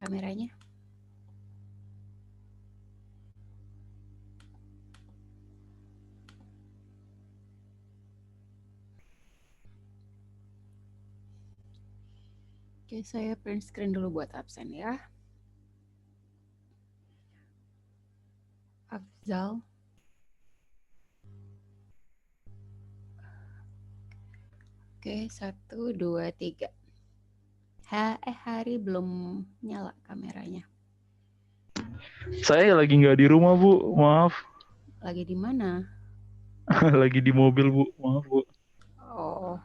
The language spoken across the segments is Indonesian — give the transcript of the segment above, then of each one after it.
kameranya. Oke, saya print screen dulu buat absen ya. Afzal. Oke, 1, 2, 3. Hari belum nyala kameranya. Saya lagi nggak di rumah, Bu. Maaf. Lagi di mana? Lagi di mobil, Bu. Maaf, Bu. Oh,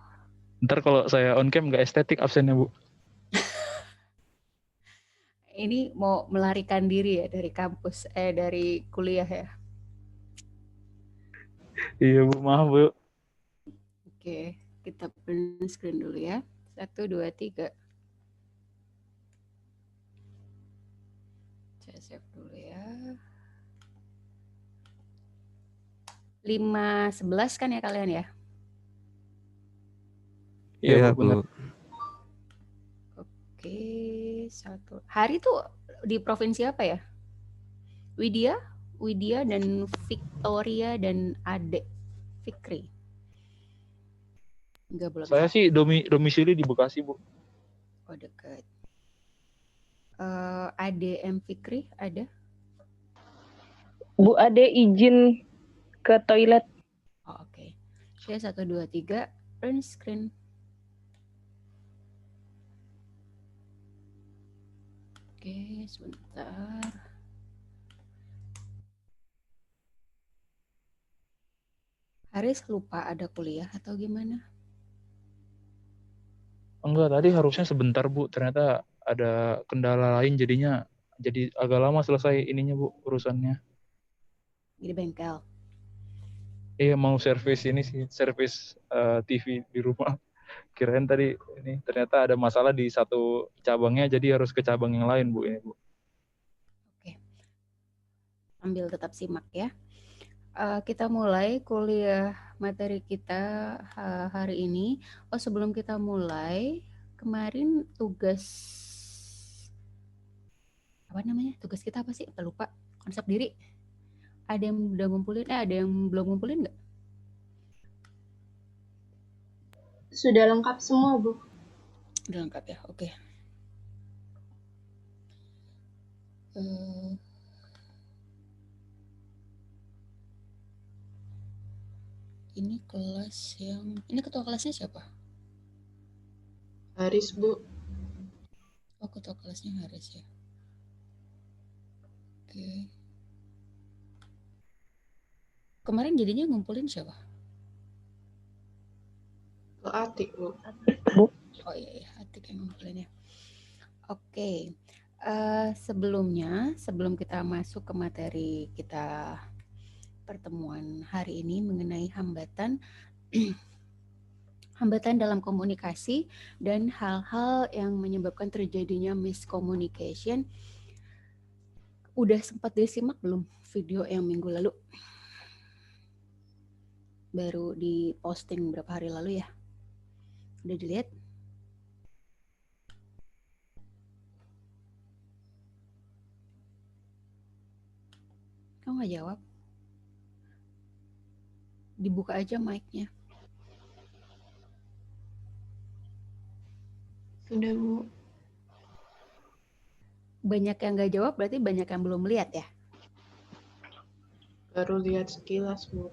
Ntar kalau saya on cam nggak estetik absennya, Bu. ini mau melarikan diri ya dari kampus, dari kuliah ya. Iya, Bu. Maaf, Bu. Oke, kita print screen dulu ya. 1, 2, 3. Saya save dulu ya. 5:11 kan ya kalian ya? Iya, Iya, Bu. Benar. Bu. Oke, 1. Hari tuh di provinsi apa ya? Widya dan Victoria dan Ade Fikri. Enggak, belum Saya ya? sih domisili di Bekasi, Bu. Oh, dekat. Ade M Fikri ada? Bu Ade izin ke toilet. Oh, oke. Saya 1, 2, 3. Print screen. Oke, sebentar. Haris lupa ada kuliah atau gimana? Enggak, tadi harusnya sebentar, Bu. Ternyata ada kendala lain jadinya jadi agak lama selesai ininya, Bu, urusannya. Di bengkel. Iya, mau servis ini sih, servis TV di rumah. Kirain tadi ini ternyata ada masalah di satu cabangnya jadi harus ke cabang yang lain, Bu, ini, Bu. Oke. Ambil tetap simak ya. Kita mulai kuliah materi kita hari ini. Oh, sebelum kita mulai, kemarin tugas kita apa sih? Lupa. Konsep diri. Ada yang udah ngumpulin? Ada yang belum ngumpulin nggak? Sudah lengkap semua, Bu. Udah lengkap ya, oke. Ini ketua kelasnya siapa? Haris, Bu. Oh, ketua kelasnya Haris ya. Oke. Kemarin jadinya ngumpulin siapa? Ke Atik, Bu. Oh iya, Atik yang ngumpulin ya. Oke. Sebelum kita masuk ke materi kita pertemuan hari ini mengenai hambatan dalam komunikasi dan hal-hal yang menyebabkan terjadinya miscommunication. Udah sempat disimak belum video yang minggu lalu? Baru diposting berapa hari lalu ya? Udah dilihat? Kamu nggak jawab? Dibuka aja mic-nya. Sudah, Bu. Banyak yang nggak jawab berarti banyak yang belum lihat ya? Baru lihat sekilas, Bu.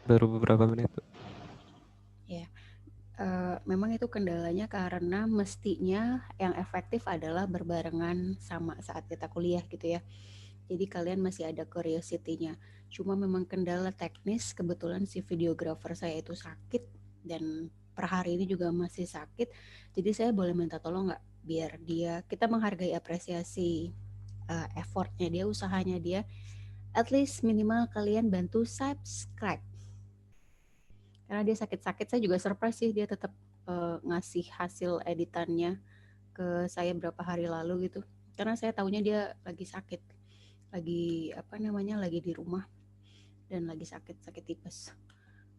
Baru beberapa menit, Bu. Ya. Memang itu kendalanya karena mestinya yang efektif adalah berbarengan sama saat kita kuliah gitu ya. Jadi kalian masih ada curiosity-nya. Cuma memang kendala teknis, kebetulan si videographer saya itu sakit dan per hari ini juga masih sakit. Jadi saya boleh minta tolong nggak biar kita menghargai apresiasi effortnya dia, usahanya dia. At least minimal kalian bantu subscribe. Karena dia sakit-sakit, saya juga surprise sih dia tetap ngasih hasil editannya ke saya berapa hari lalu gitu. Karena saya tahunya dia lagi sakit, lagi di rumah dan lagi sakit tipes.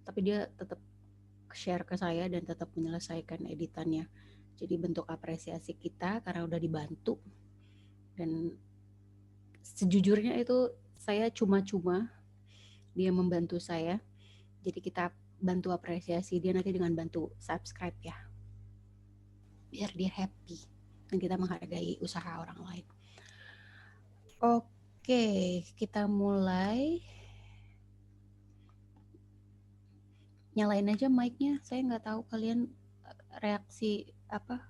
Tapi dia tetap share ke saya dan tetap menyelesaikan editannya. Jadi bentuk apresiasi kita karena udah dibantu. Dan sejujurnya itu saya cuma-cuma dia membantu saya. Jadi kita bantu apresiasi dia nanti dengan bantu subscribe ya. Biar dia happy dan kita menghargai usaha orang lain. Oke, kita mulai. Nyalain aja mic-nya. Saya nggak tahu kalian reaksi apa,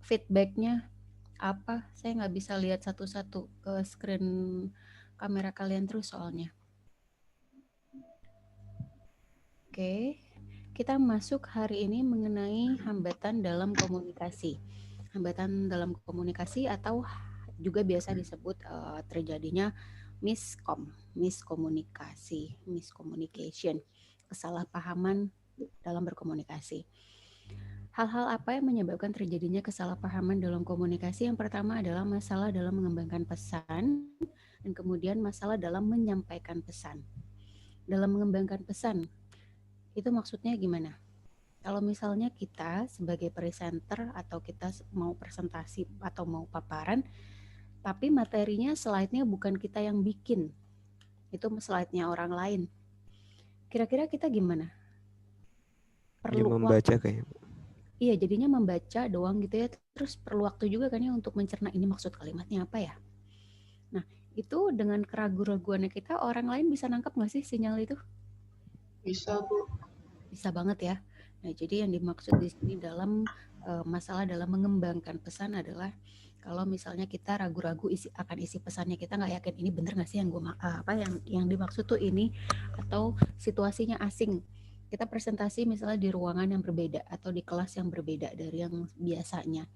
feedback-nya apa. Saya nggak bisa lihat satu-satu ke screen kamera kalian terus soalnya. Oke, kita masuk hari ini mengenai hambatan dalam komunikasi. Hambatan dalam komunikasi atau juga biasa disebut terjadinya miscommunication, kesalahpahaman dalam berkomunikasi. Hal-hal apa yang menyebabkan terjadinya kesalahpahaman dalam komunikasi? Yang pertama adalah masalah dalam mengembangkan pesan, dan kemudian masalah dalam menyampaikan pesan. Dalam mengembangkan pesan, itu maksudnya gimana? Kalau misalnya kita sebagai presenter atau kita mau presentasi atau mau paparan, tapi materinya slide-nya bukan kita yang bikin, itu slide-nya orang lain. Kira-kira kita gimana? Perlu membaca kayaknya. Iya, jadinya membaca doang gitu ya. Terus perlu waktu juga kan ya untuk mencerna ini maksud kalimatnya apa ya. Nah, itu dengan keraguan-raguannya kita, orang lain bisa nangkap nggak sih sinyal itu? Bisa, Bu. Bisa banget ya. Nah, jadi yang dimaksud di sini dalam masalah dalam mengembangkan pesan adalah kalau misalnya kita ragu-ragu akan isi pesannya, kita nggak yakin ini bener nggak sih yang dimaksud tuh ini, atau situasinya asing. Kita presentasi misalnya di ruangan yang berbeda atau di kelas yang berbeda dari yang biasanya.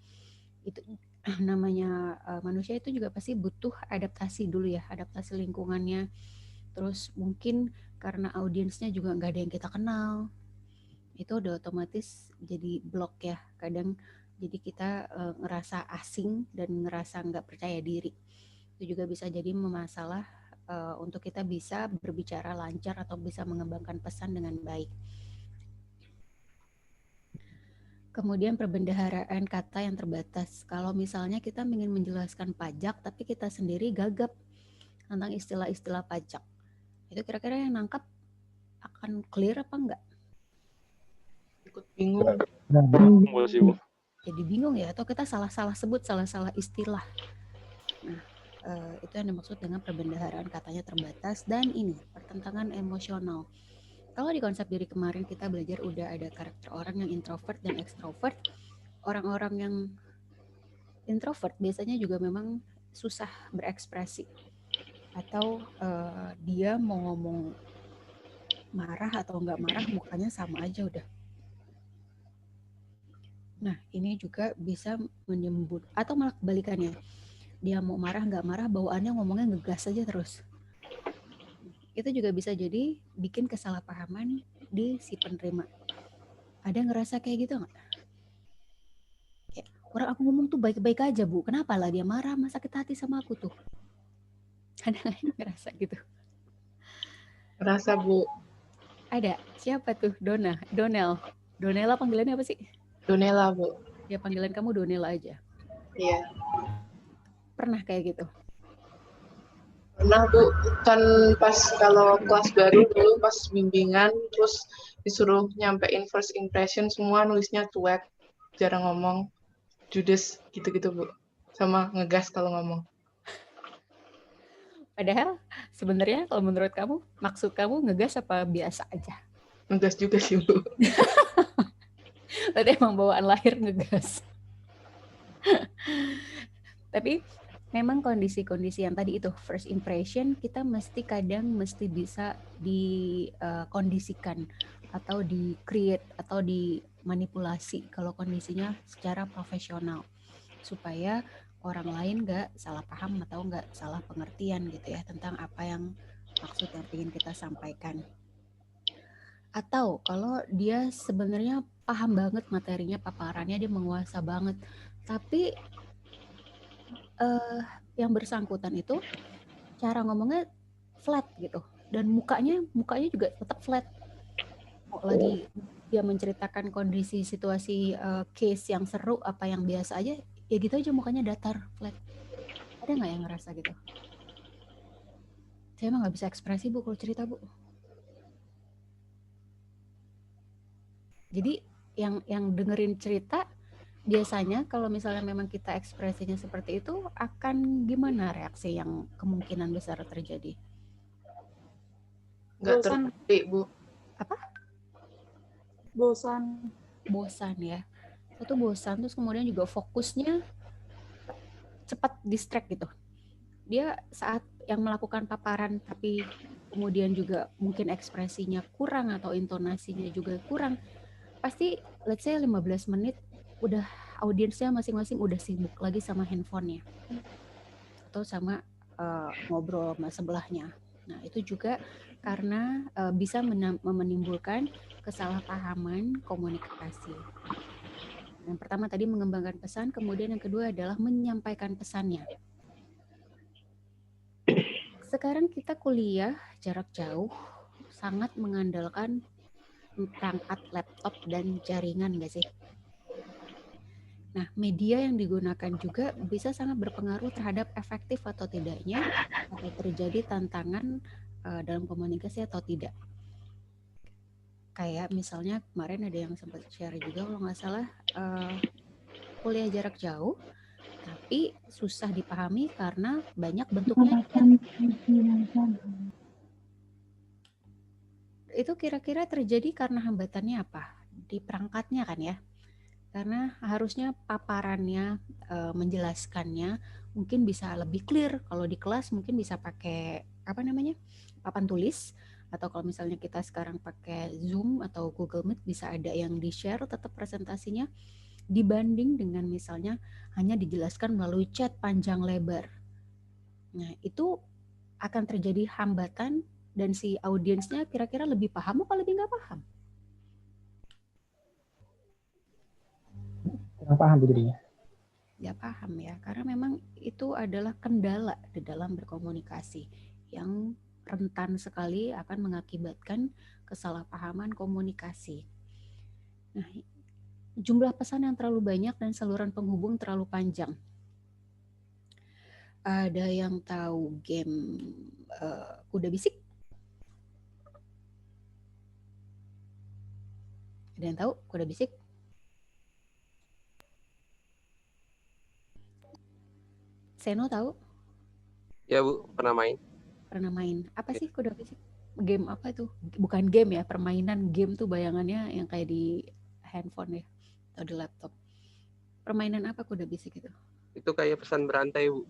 Itu namanya manusia itu juga pasti butuh adaptasi dulu ya, adaptasi lingkungannya. Terus mungkin karena audiensnya juga nggak ada yang kita kenal, itu udah otomatis jadi blok ya kadang. Jadi kita ngerasa asing dan ngerasa nggak percaya diri. Itu juga bisa jadi masalah untuk kita bisa berbicara lancar atau bisa mengembangkan pesan dengan baik. Kemudian perbendaharaan kata yang terbatas. Kalau misalnya kita ingin menjelaskan pajak tapi kita sendiri gagap tentang istilah-istilah pajak, itu kira-kira yang nangkap akan clear apa enggak? Ikut bingung. Jadi bingung ya, atau kita salah-salah sebut, salah-salah istilah. Nah, itu yang dimaksud dengan perbendaharaan katanya terbatas. Dan ini pertentangan emosional. Kalau di konsep diri kemarin kita belajar udah ada karakter orang yang introvert dan ekstrovert. Orang-orang yang introvert biasanya juga memang susah berekspresi, atau dia mau ngomong marah atau nggak marah mukanya sama aja udah. Nah, ini juga bisa menyebut, atau malah kebalikannya, dia mau marah nggak marah bawaannya ngomongnya ngegas aja terus. Itu juga bisa jadi bikin kesalahpahaman di si penerima. Ada ngerasa kayak gitu nggak? Kayak, orang aku ngomong tuh baik-baik aja Bu, kenapa lah dia marah, masa sakit hati sama aku tuh? Ada nggak yang ngerasa gitu? Rasa, Bu. Ada. Siapa tuh? Donella panggilannya apa sih? Donella, Bu. Ya panggilan kamu Donella aja. Iya. Pernah kayak gitu? Pernah, Bu. Kan pas kalau kelas baru dulu pas bimbingan terus disuruh nyampein first impression, semua nulisnya cuek, jarang ngomong, judes gitu-gitu, Bu. Sama ngegas kalau ngomong. Padahal sebenarnya kalau menurut kamu, maksud kamu ngegas apa biasa aja? Ngegas juga sih, Bu. Berarti emang bawaan lahir ngegas. Tapi memang kondisi-kondisi yang tadi itu first impression kita mesti bisa dikondisikan atau di-create atau dimanipulasi kalau kondisinya secara profesional supaya orang lain nggak salah paham atau nggak salah pengertian gitu ya tentang apa yang maksud yang ingin kita sampaikan. Atau kalau dia sebenarnya paham banget materinya, paparannya, dia menguasai banget, tapi yang bersangkutan itu cara ngomongnya flat gitu, dan mukanya juga tetap flat. Lagi dia menceritakan kondisi situasi case yang seru apa yang biasa aja, ya gitu aja mukanya datar, flat. Ada nggak yang ngerasa gitu? Saya emang nggak bisa ekspresi Bu kalau cerita Bu. Jadi yang dengerin cerita biasanya kalau misalnya memang kita ekspresinya seperti itu akan gimana reaksi yang kemungkinan besar terjadi? Nggak Bosan. terhenti, Bu. Apa? Bosan. Bosan ya. Satu bosan, terus kemudian juga fokusnya cepat distract gitu. Dia saat yang melakukan paparan tapi kemudian juga mungkin ekspresinya kurang atau intonasinya juga kurang, pasti let's say 15 menit udah audiensnya masing-masing udah sibuk lagi sama handphonenya atau sama ngobrol sama sebelahnya. Nah itu juga karena bisa menimbulkan kesalahpahaman komunikasi. Yang pertama tadi mengembangkan pesan, kemudian yang kedua adalah menyampaikan pesannya. Sekarang kita kuliah jarak jauh, sangat mengandalkan perangkat laptop dan jaringan nggak sih? Nah, media yang digunakan juga bisa sangat berpengaruh terhadap efektif atau tidaknya atau terjadi tantangan dalam komunikasi atau tidak. Kayak misalnya kemarin ada yang sempat share juga kalau nggak salah kuliah jarak jauh, tapi susah dipahami karena banyak bentuknya. Itu kira-kira terjadi karena hambatannya apa? Di perangkatnya kan ya? Karena harusnya paparannya, menjelaskannya mungkin bisa lebih clear. Kalau di kelas mungkin bisa pakai papan tulis, atau kalau misalnya kita sekarang pakai Zoom atau Google Meet bisa ada yang di-share tetap presentasinya, dibanding dengan misalnya hanya dijelaskan melalui chat panjang lebar. Nah itu akan terjadi hambatan dan si audiensnya kira-kira lebih paham apa lebih nggak paham? Kurang paham jadinya. Ya paham ya, karena memang itu adalah kendala di dalam berkomunikasi yang rentan sekali akan mengakibatkan kesalahpahaman komunikasi. Nah, jumlah pesan yang terlalu banyak dan saluran penghubung terlalu panjang. Ada yang tahu game Kuda Bisik? Ada yang tahu Kuda Bisik? Seno tahu? Ya Bu, pernah main. Pernah main. Apa sih Kuda Bisik? Game apa itu? Bukan game ya, permainan. Game tuh bayangannya yang kayak di handphone ya, atau di laptop. Permainan apa Kuda Bisik itu? Itu kayak pesan berantai Bu.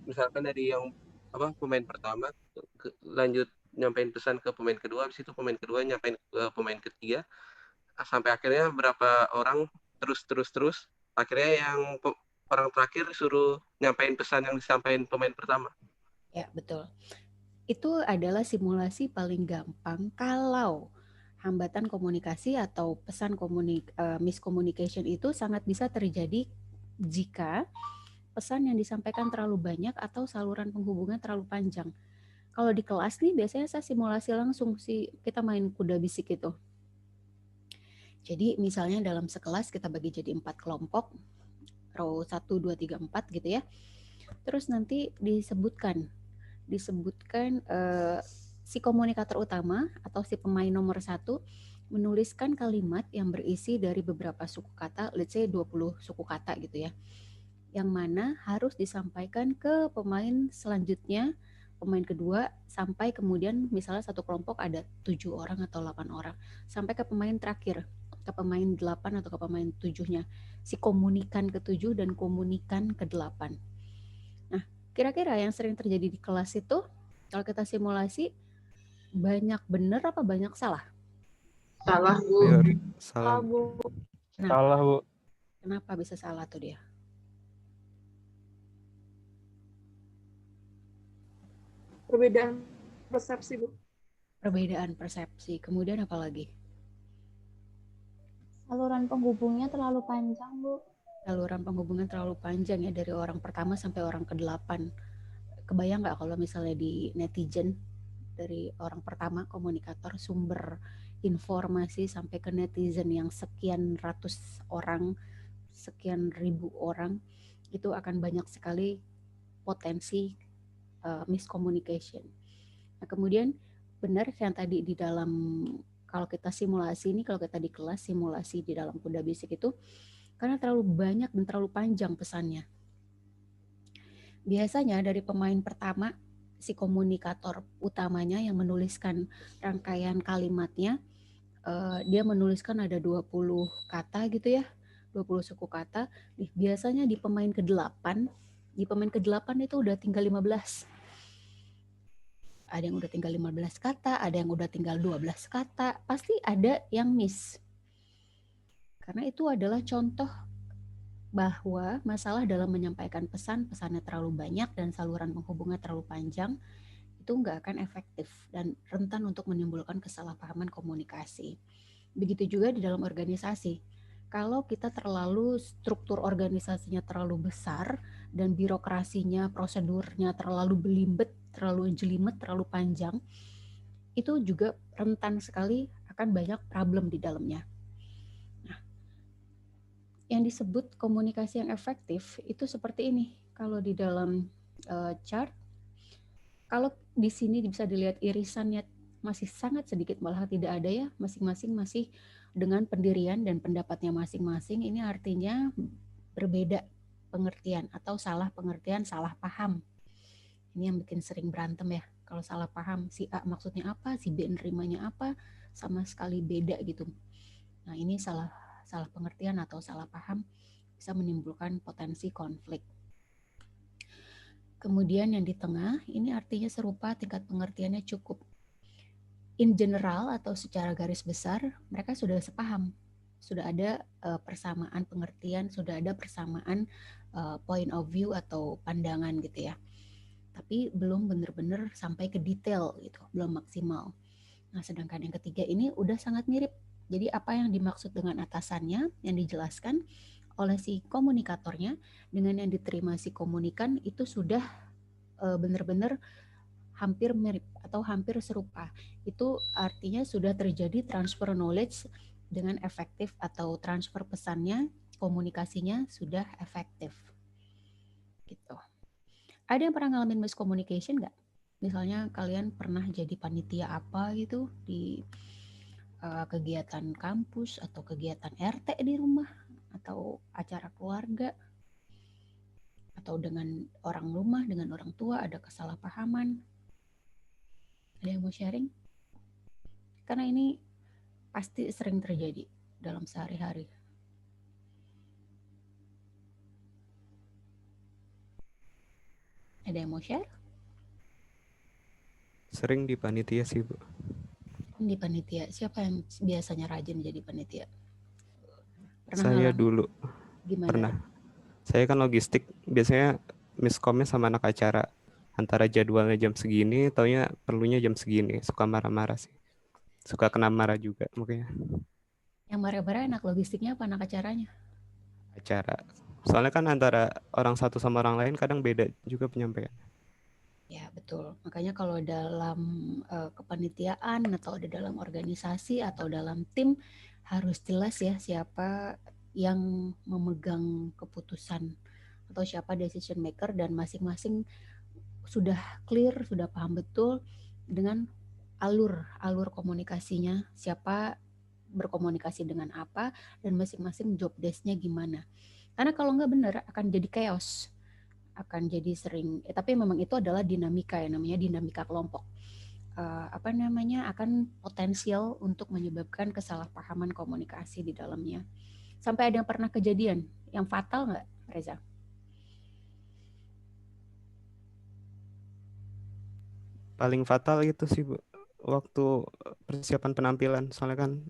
Misalkan dari yang pemain pertama lanjut nyampein pesan ke pemain kedua, habis itu pemain kedua nyampein ke pemain ketiga, sampai akhirnya berapa orang terus akhirnya yang orang terakhir suruh nyampein pesan yang disampaikan pemain pertama. Ya betul. Itu adalah simulasi paling gampang kalau hambatan komunikasi atau pesan miscommunication itu sangat bisa terjadi jika pesan yang disampaikan terlalu banyak atau saluran penghubungan terlalu panjang. Kalau di kelas nih biasanya saya simulasi langsung kita main Kuda Bisik itu. Jadi misalnya dalam sekelas kita bagi jadi 4 kelompok, row 1, 2, 3, 4 gitu ya. Terus nanti disebutkan si komunikator utama atau si pemain nomor 1 menuliskan kalimat yang berisi dari beberapa suku kata, let's say 20 suku kata gitu ya, yang mana harus disampaikan ke pemain selanjutnya, pemain kedua, sampai kemudian misalnya satu kelompok ada 7 orang atau 8 orang, sampai ke pemain terakhir, ke pemain 8 atau ke pemain 7-nya, si komunikan ke-7 dan komunikan ke-8. Nah, kira-kira yang sering terjadi di kelas itu, kalau kita simulasi, banyak benar apa banyak salah? Salah Bu. Salah Bu. Nah, Salah Bu. Kenapa bisa salah tuh dia? Perbedaan persepsi Bu. Perbedaan persepsi. Kemudian apa lagi? Saluran penghubungnya terlalu panjang, Bu. Saluran penghubungan terlalu panjang ya, dari orang pertama sampai orang ke-8. Kebayang nggak kalau misalnya di netizen, dari orang pertama komunikator sumber informasi sampai ke netizen yang sekian ratus orang, sekian ribu orang, itu akan banyak sekali potensi miscommunication. Nah, kemudian benar yang tadi di dalam, kalau kita simulasi ini, kalau kita di kelas simulasi di dalam kuda bisik itu, karena terlalu banyak dan terlalu panjang pesannya. Biasanya dari pemain pertama, si komunikator utamanya yang menuliskan rangkaian kalimatnya, dia menuliskan ada 20 kata gitu ya, 20 suku kata. Biasanya di pemain ke-8 itu udah tinggal 15. Ada yang udah tinggal 15 kata, ada yang udah tinggal 12 kata, pasti ada yang miss. Karena itu adalah contoh bahwa masalah dalam menyampaikan pesannya terlalu banyak dan saluran penghubungnya terlalu panjang, itu nggak akan efektif dan rentan untuk menimbulkan kesalahpahaman komunikasi. Begitu juga di dalam organisasi. Kalau kita struktur organisasinya terlalu besar dan birokrasinya, prosedurnya terlalu belimbet, terlalu jelimet, terlalu panjang, itu juga rentan sekali akan banyak problem di dalamnya. Nah, yang disebut komunikasi yang efektif itu seperti ini. Kalau di dalam chart, kalau di sini bisa dilihat irisannya masih sangat sedikit, malah tidak ada ya, masing-masing masih dengan pendirian dan pendapatnya masing-masing. Ini artinya berbeda pengertian atau salah pengertian, salah paham. Ini yang bikin sering berantem ya. Kalau salah paham, si A maksudnya apa, si B nerimanya apa, sama sekali beda gitu. Nah, ini salah pengertian atau salah paham bisa menimbulkan potensi konflik. Kemudian yang di tengah, ini artinya serupa, tingkat pengertiannya cukup. In general atau secara garis besar, mereka sudah sepaham. Sudah ada persamaan pengertian, sudah ada persamaan point of view atau pandangan gitu ya. Tapi belum benar-benar sampai ke detail gitu, belum maksimal. Nah, sedangkan yang ketiga ini udah sangat mirip. Jadi apa yang dimaksud dengan atasannya yang dijelaskan oleh si komunikatornya dengan yang diterima si komunikan itu sudah benar-benar hampir mirip atau hampir serupa. Itu artinya sudah terjadi transfer knowledge dengan efektif atau transfer pesannya, komunikasinya sudah efektif. Gitu. Ada yang pernah ngalamin miscommunication nggak? Misalnya kalian pernah jadi panitia apa gitu di kegiatan kampus atau kegiatan RT di rumah atau acara keluarga atau dengan orang rumah, dengan orang tua ada kesalahpahaman. Ada yang mau sharing? Karena ini pasti sering terjadi dalam sehari-hari. Ada yang mau share? Sering di panitia sih, Bu. Di panitia, siapa yang biasanya rajin jadi panitia? Pernah Saya ngalamin? dulu. Gimana? Pernah. Saya kan logistik, biasanya miskomnya sama anak acara. Antara jadwalnya jam segini, taunya perlunya jam segini. Suka marah-marah sih. Suka kena marah juga makanya. Yang marah-marah anak logistiknya apa anak acaranya? Acara. Soalnya kan antara orang satu sama orang lain kadang beda juga penyampaian. Ya, betul. Makanya kalau dalam kepanitiaan atau di dalam organisasi atau dalam tim harus jelas ya siapa yang memegang keputusan atau siapa decision maker dan masing-masing sudah clear, sudah paham betul dengan alur komunikasinya, siapa berkomunikasi dengan apa dan masing-masing job desk-nya gimana. Karena kalau nggak benar akan jadi chaos. Akan jadi sering, tapi memang itu adalah dinamika ya, namanya dinamika kelompok. Akan potensial untuk menyebabkan kesalahpahaman komunikasi di dalamnya. Sampai ada yang pernah kejadian yang fatal nggak, Reza? Paling fatal itu sih, Bu, waktu persiapan penampilan. Soalnya kan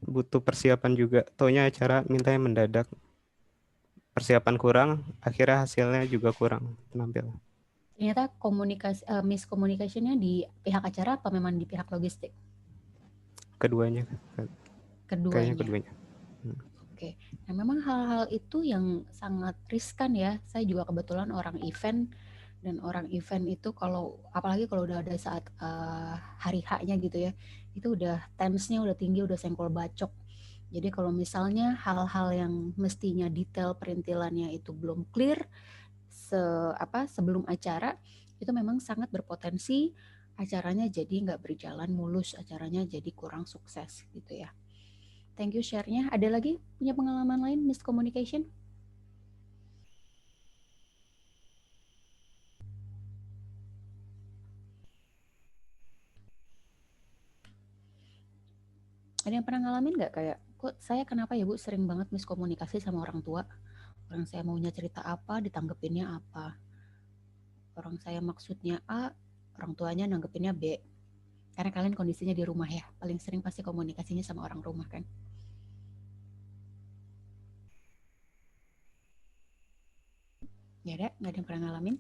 butuh persiapan juga. Taunya acara mintanya mendadak. Persiapan kurang, akhirnya hasilnya juga kurang penampilan. Ternyata miscommunication-nya di pihak acara apa memang di pihak logistik? Keduanya. Kayaknya keduanya. Oke. Nah, memang hal-hal itu yang sangat riskan ya. Saya juga kebetulan orang event, dan orang event itu apalagi kalau udah ada saat hari H-nya gitu ya, itu udah tense-nya udah tinggi, udah sengkol bacok. Jadi kalau misalnya hal-hal yang mestinya detail perintilannya itu belum clear, sebelum acara itu memang sangat berpotensi acaranya jadi nggak berjalan mulus, acaranya jadi kurang sukses gitu ya. Thank you share-nya. Ada lagi punya pengalaman lain miscommunication? Ada yang pernah ngalamin nggak kayak, kok saya kenapa ya Bu sering banget miskomunikasi sama orang tua? Orang saya maunya cerita apa, ditanggepinnya apa. Orang saya maksudnya A, orang tuanya nanggepinnya B. Karena kalian kondisinya di rumah ya, paling sering pasti komunikasinya sama orang rumah kan. Ya ada, nggak ada yang pernah ngalamin?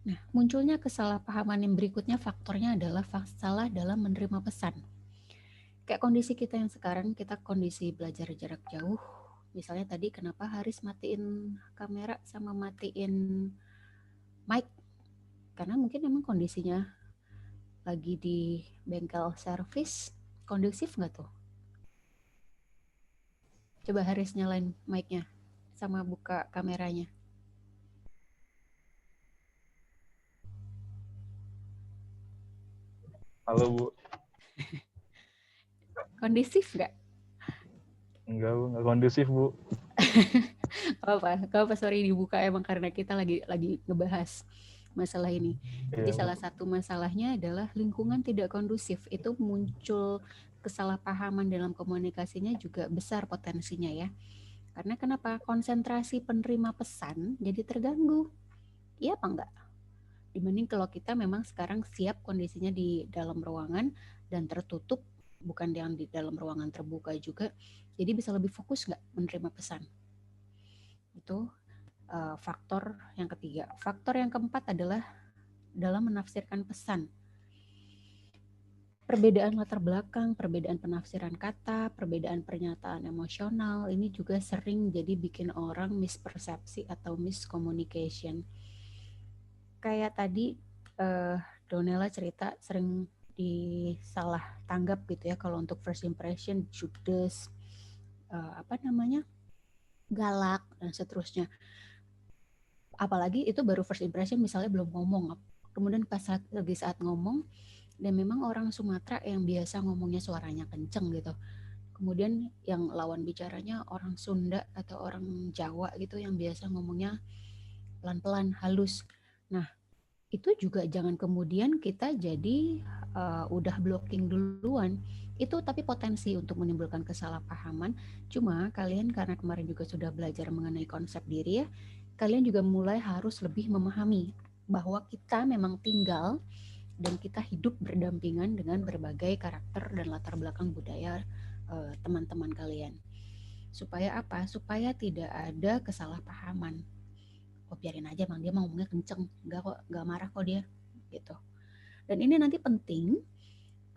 Nah, munculnya kesalahpahaman yang berikutnya faktornya adalah salah dalam menerima pesan. Kayak kondisi kita yang sekarang, kita kondisi belajar jarak jauh. Misalnya tadi kenapa Haris matiin kamera sama matiin mic? Karena mungkin memang kondisinya lagi di bengkel servis. Kondusif nggak tuh? Coba Haris nyalain mic-nya sama buka kameranya. Halo Bu. Kondusif nggak? Enggak Bu, enggak kondusif Bu. Apa sorry dibuka emang karena kita lagi ngebahas masalah ini. Jadi salah satu masalahnya adalah lingkungan tidak kondusif. Itu muncul kesalahpahaman dalam komunikasinya juga besar potensinya ya. Karena kenapa? Konsentrasi penerima pesan jadi terganggu. Iya apa enggak? Dibanding kalau kita memang sekarang siap kondisinya di dalam ruangan dan tertutup, bukan yang di dalam ruangan terbuka juga, jadi bisa lebih fokus nggak menerima pesan. Itu faktor yang ketiga. Faktor yang keempat adalah dalam menafsirkan pesan. Perbedaan latar belakang, perbedaan penafsiran kata, perbedaan pernyataan emosional, ini juga sering jadi bikin orang mispersepsi atau miscommunication. Kayak tadi Donella cerita sering disalah tanggap gitu ya kalau untuk first impression judes, galak dan seterusnya. Apalagi itu baru first impression misalnya belum ngomong. Kemudian pas lagi saat ngomong dan memang orang Sumatera yang biasa ngomongnya suaranya kenceng gitu. Kemudian yang lawan bicaranya orang Sunda atau orang Jawa gitu yang biasa ngomongnya pelan-pelan halus. Nah, itu juga jangan kemudian kita jadi udah blocking duluan. Itu tapi potensi untuk menimbulkan kesalahpahaman. Cuma kalian karena kemarin juga sudah belajar mengenai konsep diri ya, kalian juga mulai harus lebih memahami bahwa kita memang tinggal dan kita hidup berdampingan dengan berbagai karakter dan latar belakang budaya teman-teman kalian. Supaya apa? Supaya tidak ada kesalahpahaman. Oh biarin aja bang, dia mau ngomongnya kenceng, nggak marah kok dia gitu. Dan ini nanti penting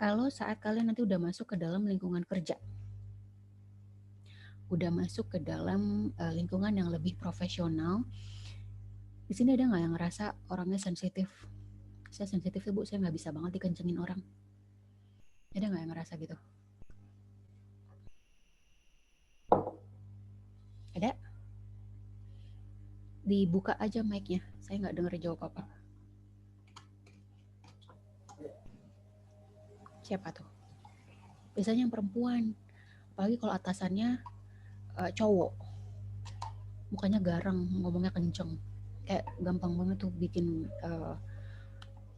kalau saat kalian nanti udah masuk ke dalam lingkungan kerja, udah masuk ke dalam lingkungan yang lebih profesional. Di sini ada nggak yang ngerasa orangnya sensitif? Saya sensitif ya Bu, saya nggak bisa banget dikencengin orang. Ada nggak yang ngerasa gitu? Ada? Dibuka aja mic-nya, saya nggak dengar jawab apa. Siapa tuh? Biasanya yang perempuan, apalagi kalau atasannya cowok, mukanya garang, ngomongnya kenceng, kayak gampang banget tuh bikin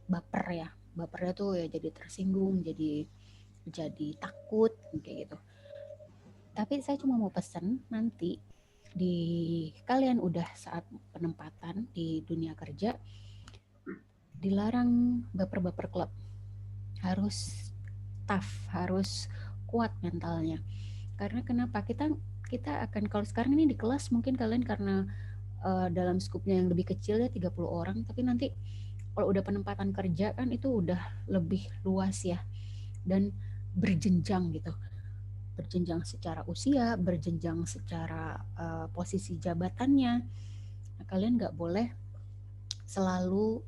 baper ya. Bapernya tuh ya jadi tersinggung, jadi takut kayak gitu. Tapi saya cuma mau pesan nanti di kalian udah saat penempatan di dunia kerja, dilarang baper-baper klub. Harus tough, harus kuat mentalnya. Karena kenapa? Kita akan, kalau sekarang ini di kelas mungkin kalian karena dalam skupnya yang lebih kecil ya 30 orang, tapi nanti kalau udah penempatan kerja kan itu udah lebih luas ya dan berjenjang gitu. Berjenjang secara usia, berjenjang secara posisi jabatannya. Nah, kalian nggak boleh selalu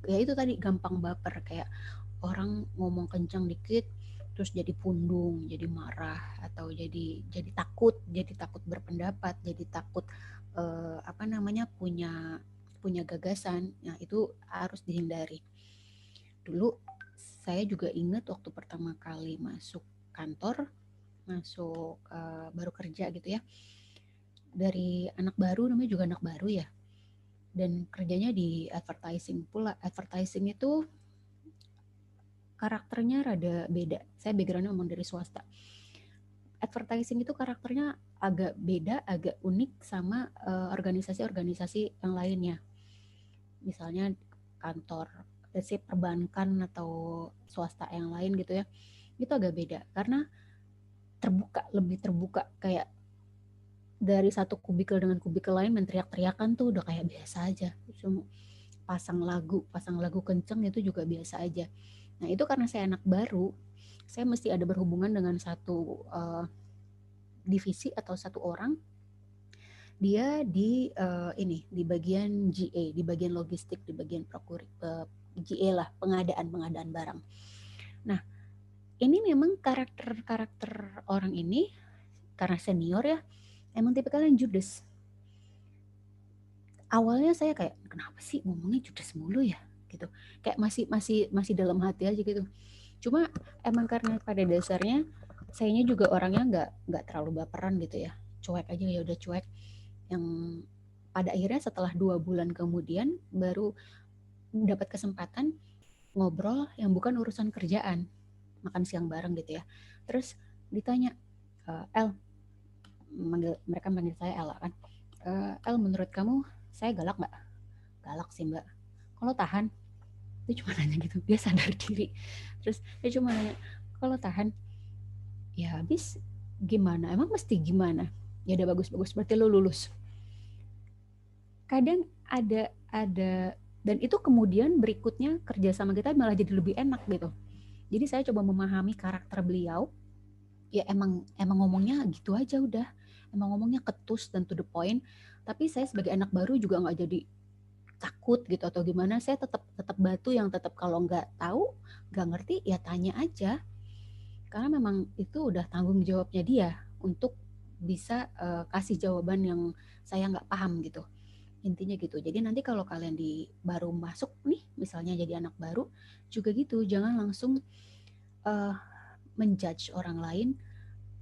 ya itu tadi gampang baper, kayak orang ngomong kencang dikit terus jadi pundung, jadi marah, atau jadi takut berpendapat, jadi takut punya gagasan. Nah, itu harus dihindari. Dulu saya juga ingat waktu pertama kali masuk kantor, baru kerja gitu ya, dari anak baru, namanya juga anak baru ya, dan kerjanya di advertising pula. Advertising itu karakternya rada beda. Saya backgroundnya memang dari swasta. Advertising itu karakternya agak beda, agak unik sama organisasi-organisasi yang lainnya. Misalnya kantor, perbankan atau swasta yang lain gitu ya, itu agak beda karena lebih terbuka, kayak dari satu kubikel dengan kubikel lain main teriak-teriakan tuh udah kayak biasa aja. Cuma pasang lagu kenceng itu juga biasa aja. Nah, itu karena saya anak baru, saya mesti ada berhubungan dengan satu divisi atau satu orang. Dia di bagian GA, di bagian logistik, di bagian GA lah, pengadaan barang. Nah, ini memang karakter orang ini karena senior ya, emang tipikalnya judes. Awalnya saya kayak, kenapa sih ngomongnya judes mulu ya gitu, kayak masih dalam hati aja gitu. Cuma emang karena pada dasarnya sayanya juga orangnya nggak terlalu baperan gitu ya, cuek aja, ya udah cuek. Yang pada akhirnya setelah 2 bulan kemudian baru mendapat kesempatan ngobrol yang bukan urusan kerjaan, makan siang bareng gitu ya. Terus ditanya, El, mereka manggil saya Ella kan, El, menurut kamu saya galak nggak? Galak sih mbak. Kalau tahan, dia cuma nanya gitu, dia sadar diri. Terus dia cuma nanya, kalau tahan, ya habis gimana? Emang mesti gimana? Ya udah bagus, berarti lo lulus. Kadang ada dan itu kemudian berikutnya kerja sama kita malah jadi lebih enak gitu. Jadi saya coba memahami karakter beliau. Ya emang ngomongnya gitu aja udah. Emang ngomongnya ketus dan to the point. Tapi saya sebagai anak baru juga nggak jadi takut gitu atau gimana. Saya tetap batu yang tetap kalau nggak tahu, nggak ngerti ya tanya aja. Karena memang itu udah tanggung jawabnya dia untuk bisa kasih jawaban yang saya nggak paham gitu. Intinya gitu. Jadi nanti kalau kalian baru masuk nih, misalnya jadi anak baru, juga gitu. Jangan langsung menjudge orang lain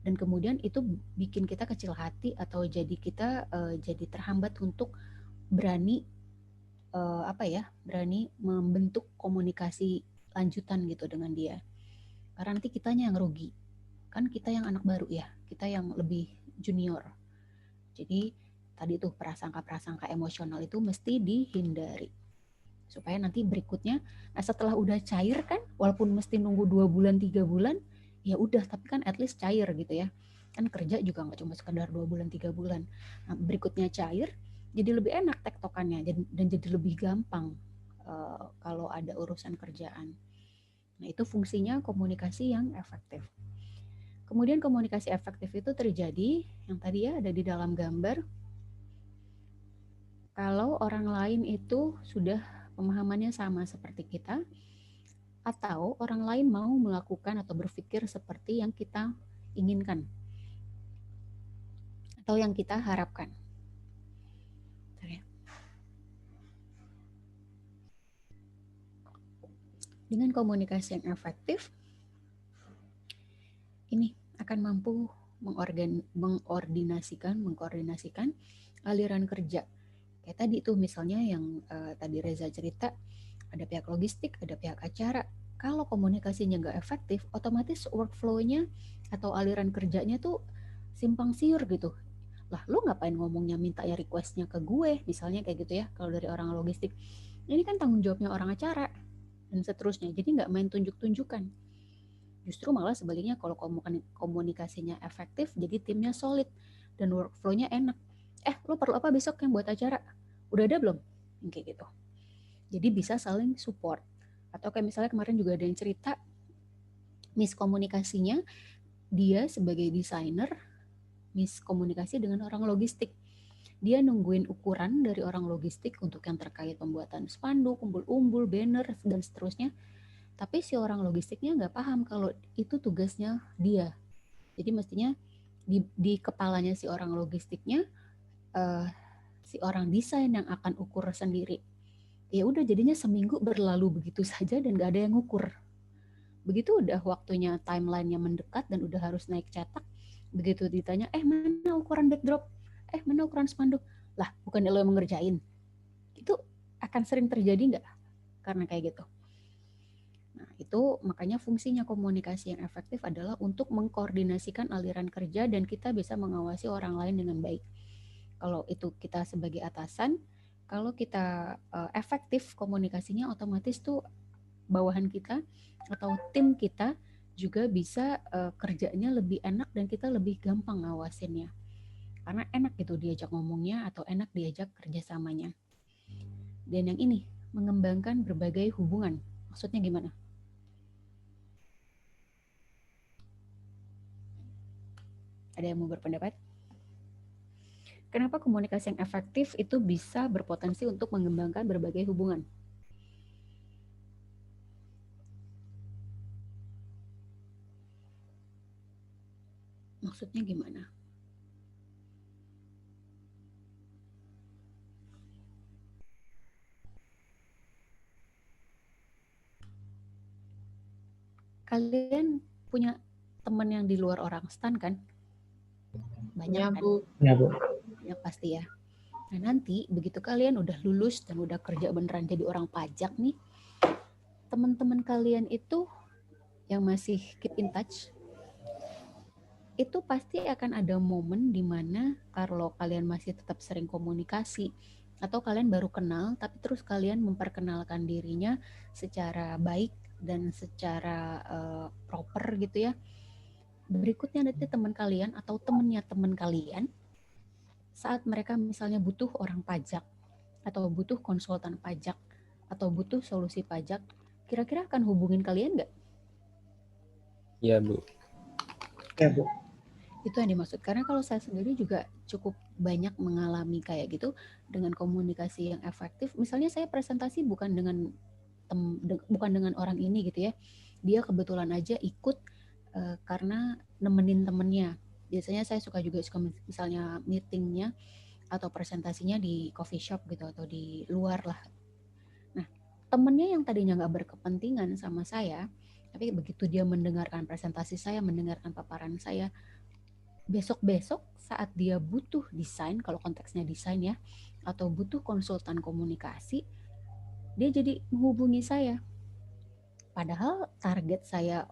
dan kemudian itu bikin kita kecil hati atau jadi kita jadi terhambat untuk berani berani membentuk komunikasi lanjutan gitu dengan dia. Karena nanti kitanya yang rugi. Kan kita yang anak baru ya, kita yang lebih junior. Jadi tadi tuh prasangka emosional itu mesti dihindari. Supaya nanti berikutnya, nah setelah udah cair kan, walaupun mesti nunggu 2 bulan, 3 bulan, ya udah, tapi kan at least cair gitu ya. Kan kerja juga nggak cuma sekedar 2 bulan, 3 bulan. Nah, berikutnya cair, jadi lebih enak tektokannya dan jadi lebih gampang kalau ada urusan kerjaan. Nah, itu fungsinya komunikasi yang efektif. Kemudian komunikasi efektif itu terjadi, yang tadi ya ada di dalam gambar, kalau orang lain itu sudah pemahamannya sama seperti kita, atau orang lain mau melakukan atau berpikir seperti yang kita inginkan, atau yang kita harapkan. Dengan komunikasi yang efektif, ini akan mampu mengkoordinasikan aliran kerja. Kayak tadi tuh misalnya yang tadi Reza cerita, ada pihak logistik, ada pihak acara. Kalau komunikasinya nggak efektif, otomatis workflow-nya atau aliran kerjanya tuh simpang siur gitu. Lah, lu ngapain ngomongnya minta ya request-nya ke gue, misalnya kayak gitu ya, kalau dari orang logistik. Ini kan tanggung jawabnya orang acara, dan seterusnya. Jadi nggak main tunjuk-tunjukkan. Justru malah sebaliknya kalau komunikasinya efektif, jadi timnya solid, dan workflow-nya enak. Lo perlu apa besok yang buat acara? Udah ada belum? Kayak gitu. Jadi bisa saling support. Atau kayak misalnya kemarin juga ada yang cerita, miskomunikasinya, dia sebagai desainer, miskomunikasi dengan orang logistik. Dia nungguin ukuran dari orang logistik untuk yang terkait pembuatan spanduk, umbul-umbul, banner, dan seterusnya. Tapi si orang logistiknya nggak paham kalau itu tugasnya dia. Jadi mestinya di kepalanya si orang logistiknya si orang desain yang akan ukur sendiri. Ya udah jadinya seminggu berlalu begitu saja dan nggak ada yang ngukur. Begitu udah waktunya timeline-nya mendekat dan udah harus naik cetak, begitu ditanya, mana ukuran backdrop? Mana ukuran spanduk? Lah, bukan lo yang mengerjain. Itu akan sering terjadi nggak? Karena kayak gitu. Nah, itu makanya fungsinya komunikasi yang efektif adalah untuk mengkoordinasikan aliran kerja dan kita bisa mengawasi orang lain dengan baik. Kalau itu kita sebagai atasan, kalau kita efektif komunikasinya, otomatis tuh bawahan kita atau tim kita juga bisa kerjanya lebih enak dan kita lebih gampang ngawasinnya. Karena enak gitu diajak ngomongnya atau enak diajak kerjasamanya. Dan yang ini, mengembangkan berbagai hubungan. Maksudnya gimana? Ada yang mau berpendapat? Kenapa komunikasi yang efektif itu bisa berpotensi untuk mengembangkan berbagai hubungan? Maksudnya gimana? Kalian punya teman yang di luar orang stan kan? Banyak Ya, kan? Bu. Ya, Bu. Banyak pasti ya. Nah nanti begitu kalian udah lulus dan udah kerja beneran jadi orang pajak nih, teman-teman kalian itu yang masih keep in touch, itu pasti akan ada momen di mana kalau kalian masih tetap sering komunikasi atau kalian baru kenal tapi terus kalian memperkenalkan dirinya secara baik dan secara proper gitu ya. Berikutnya nanti teman kalian atau temennya teman kalian saat mereka misalnya butuh orang pajak atau butuh konsultan pajak atau butuh solusi pajak, kira-kira akan hubungin kalian nggak? Iya, Bu. Ya, Bu. Itu yang dimaksud. Karena kalau saya sendiri juga cukup banyak mengalami kayak gitu dengan komunikasi yang efektif. Misalnya saya presentasi bukan dengan orang ini gitu ya. Dia kebetulan aja ikut karena nemenin temennya. Biasanya saya suka misalnya meetingnya atau presentasinya di coffee shop gitu atau di luar lah. Nah, temennya yang tadinya nggak berkepentingan sama saya, tapi begitu dia mendengarkan presentasi saya, mendengarkan paparan saya, besok-besok saat dia butuh desain, kalau konteksnya desain ya, atau butuh konsultan komunikasi, dia jadi menghubungi saya. Padahal target saya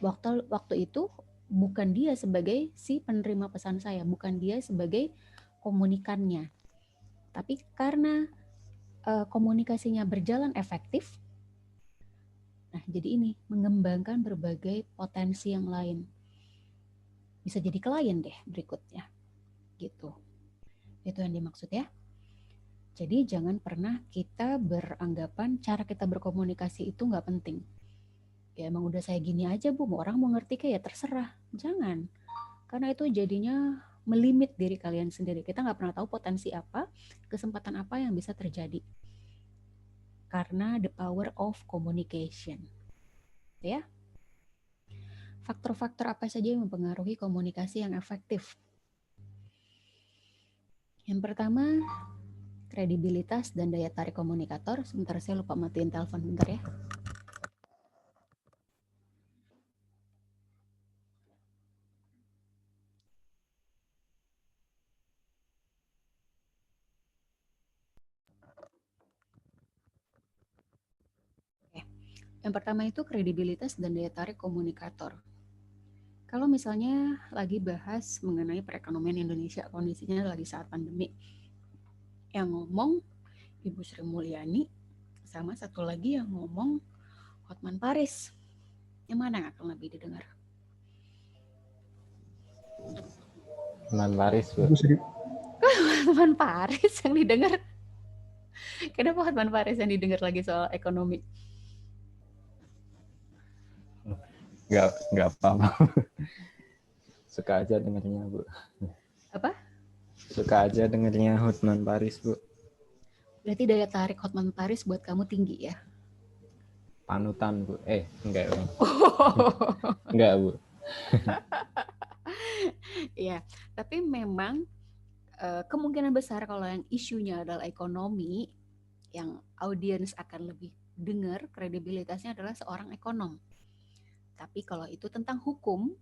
waktu itu bukan dia sebagai si penerima pesan saya, bukan dia sebagai komunikannya. Tapi karena komunikasinya berjalan efektif, nah jadi ini mengembangkan berbagai potensi yang lain. Bisa jadi klien deh berikutnya. Gitu. Itu yang dimaksud ya. Jadi jangan pernah kita beranggapan cara kita berkomunikasi itu nggak penting. Ya emang udah saya gini aja Bu, orang mau ngerti kayak ya terserah. Jangan. Karena itu jadinya melimit diri kalian sendiri. Kita nggak pernah tahu potensi apa, kesempatan apa yang bisa terjadi. Karena the power of communication. Ya. Faktor-faktor apa saja yang mempengaruhi komunikasi yang efektif? Yang pertama, kredibilitas dan daya tarik komunikator. Sebentar, saya lupa matiin telepon bentar ya. Yang pertama itu kredibilitas dan daya tarik komunikator. Kalau misalnya lagi bahas mengenai perekonomian Indonesia, kondisinya lagi saat pandemi, yang ngomong Ibu Sri Mulyani, sama satu lagi yang ngomong Hotman Paris. Yang mana yang akan lebih didengar? Hotman Paris, Bu. Hotman Paris yang didengar. Kenapa Hotman Paris yang didengar lagi soal ekonomi? Nggak apa-apa. Suka aja dengarnya, Bu. Apa? Suka aja dengarnya Hotman Paris, Bu. Berarti daya tarik Hotman Paris buat kamu tinggi ya? panutan, Bu. Enggak, Bu. Enggak, Bu. Iya, tapi memang kemungkinan besar kalau yang isunya adalah ekonomi, yang audiens akan lebih dengar kredibilitasnya adalah seorang ekonom. Tapi kalau itu tentang hukum,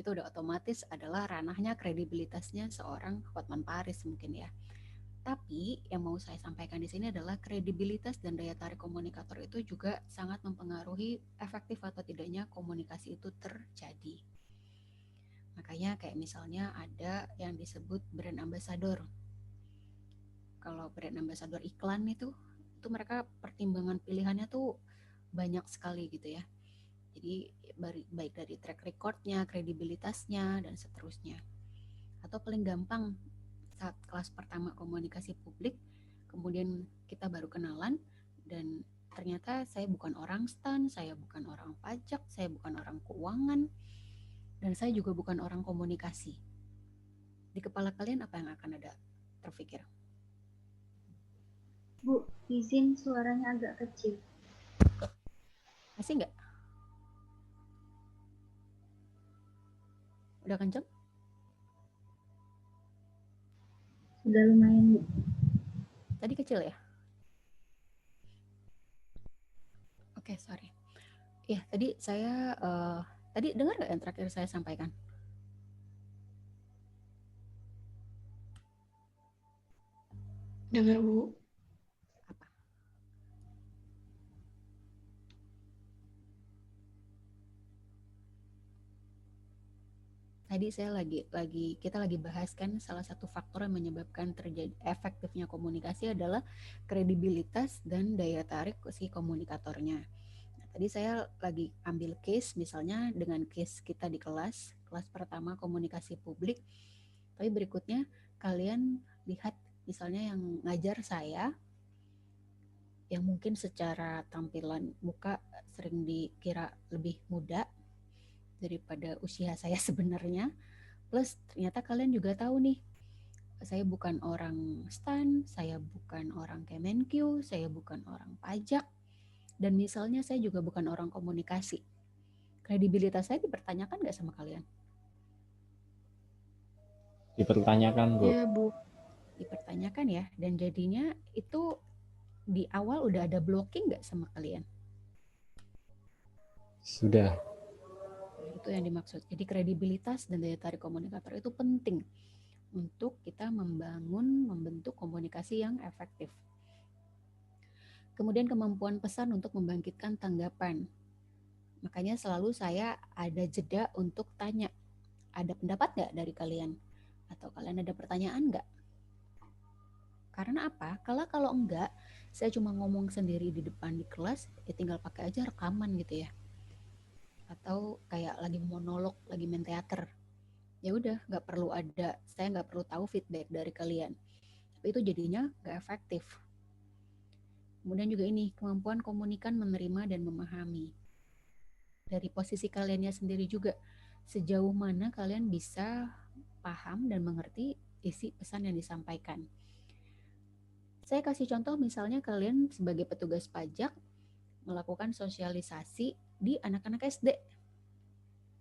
itu udah otomatis adalah ranahnya kredibilitasnya seorang Hotman Paris mungkin ya. Tapi yang mau saya sampaikan di sini adalah kredibilitas dan daya tarik komunikator itu juga sangat mempengaruhi efektif atau tidaknya komunikasi itu terjadi. Makanya kayak misalnya ada yang disebut brand ambassador. Kalau brand ambassador iklan itu mereka pertimbangan pilihannya tuh banyak sekali gitu ya. Jadi baik dari track recordnya, kredibilitasnya, dan seterusnya. Atau paling gampang saat kelas pertama komunikasi publik, kemudian kita baru kenalan, dan ternyata saya bukan orang stan, saya bukan orang pajak, saya bukan orang keuangan, dan saya juga bukan orang komunikasi. Di kepala kalian apa yang akan ada terpikir? Bu, izin suaranya agak kecil. Masih nggak? Udah kenceng? Sudah lumayan, Bu. Tadi kecil ya? Oke, sorry. Ya, tadi saya tadi dengar nggak yang terakhir saya sampaikan? Dengar, Bu. Apa? Tadi saya kita lagi bahas kan salah satu faktor yang menyebabkan terjadi efektifnya komunikasi adalah kredibilitas dan daya tarik si komunikatornya. Nah, tadi saya lagi ambil case misalnya dengan case kita di kelas pertama komunikasi publik. Tapi berikutnya kalian lihat misalnya yang ngajar saya yang mungkin secara tampilan muka sering dikira lebih muda daripada usia saya sebenarnya. Plus ternyata kalian juga tahu nih, saya bukan orang STAN, saya bukan orang Kemenkyu, saya bukan orang pajak, dan misalnya saya juga bukan orang komunikasi. Kredibilitas saya dipertanyakan nggak sama kalian? Dipertanyakan, Bu. Iya, Bu. Dipertanyakan ya, dan jadinya itu di awal udah ada blocking nggak sama kalian? Sudah. Itu yang dimaksud. Jadi kredibilitas dan daya tarik komunikator itu penting untuk kita membentuk komunikasi yang efektif. Kemudian kemampuan pesan untuk membangkitkan tanggapan. Makanya selalu saya ada jeda untuk tanya, ada pendapat nggak dari kalian? Atau kalian ada pertanyaan nggak? Karena apa? Kalau enggak, saya cuma ngomong sendiri di depan di kelas, ya tinggal pakai aja rekaman gitu ya. Atau kayak lagi monolog, lagi main teater. Ya udah, saya nggak perlu tahu feedback dari kalian. Tapi itu jadinya nggak efektif. Kemudian juga ini, kemampuan komunikan menerima dan memahami. Dari posisi kaliannya sendiri juga, sejauh mana kalian bisa paham dan mengerti isi pesan yang disampaikan. Saya kasih contoh misalnya kalian sebagai petugas pajak melakukan sosialisasi di anak-anak SD.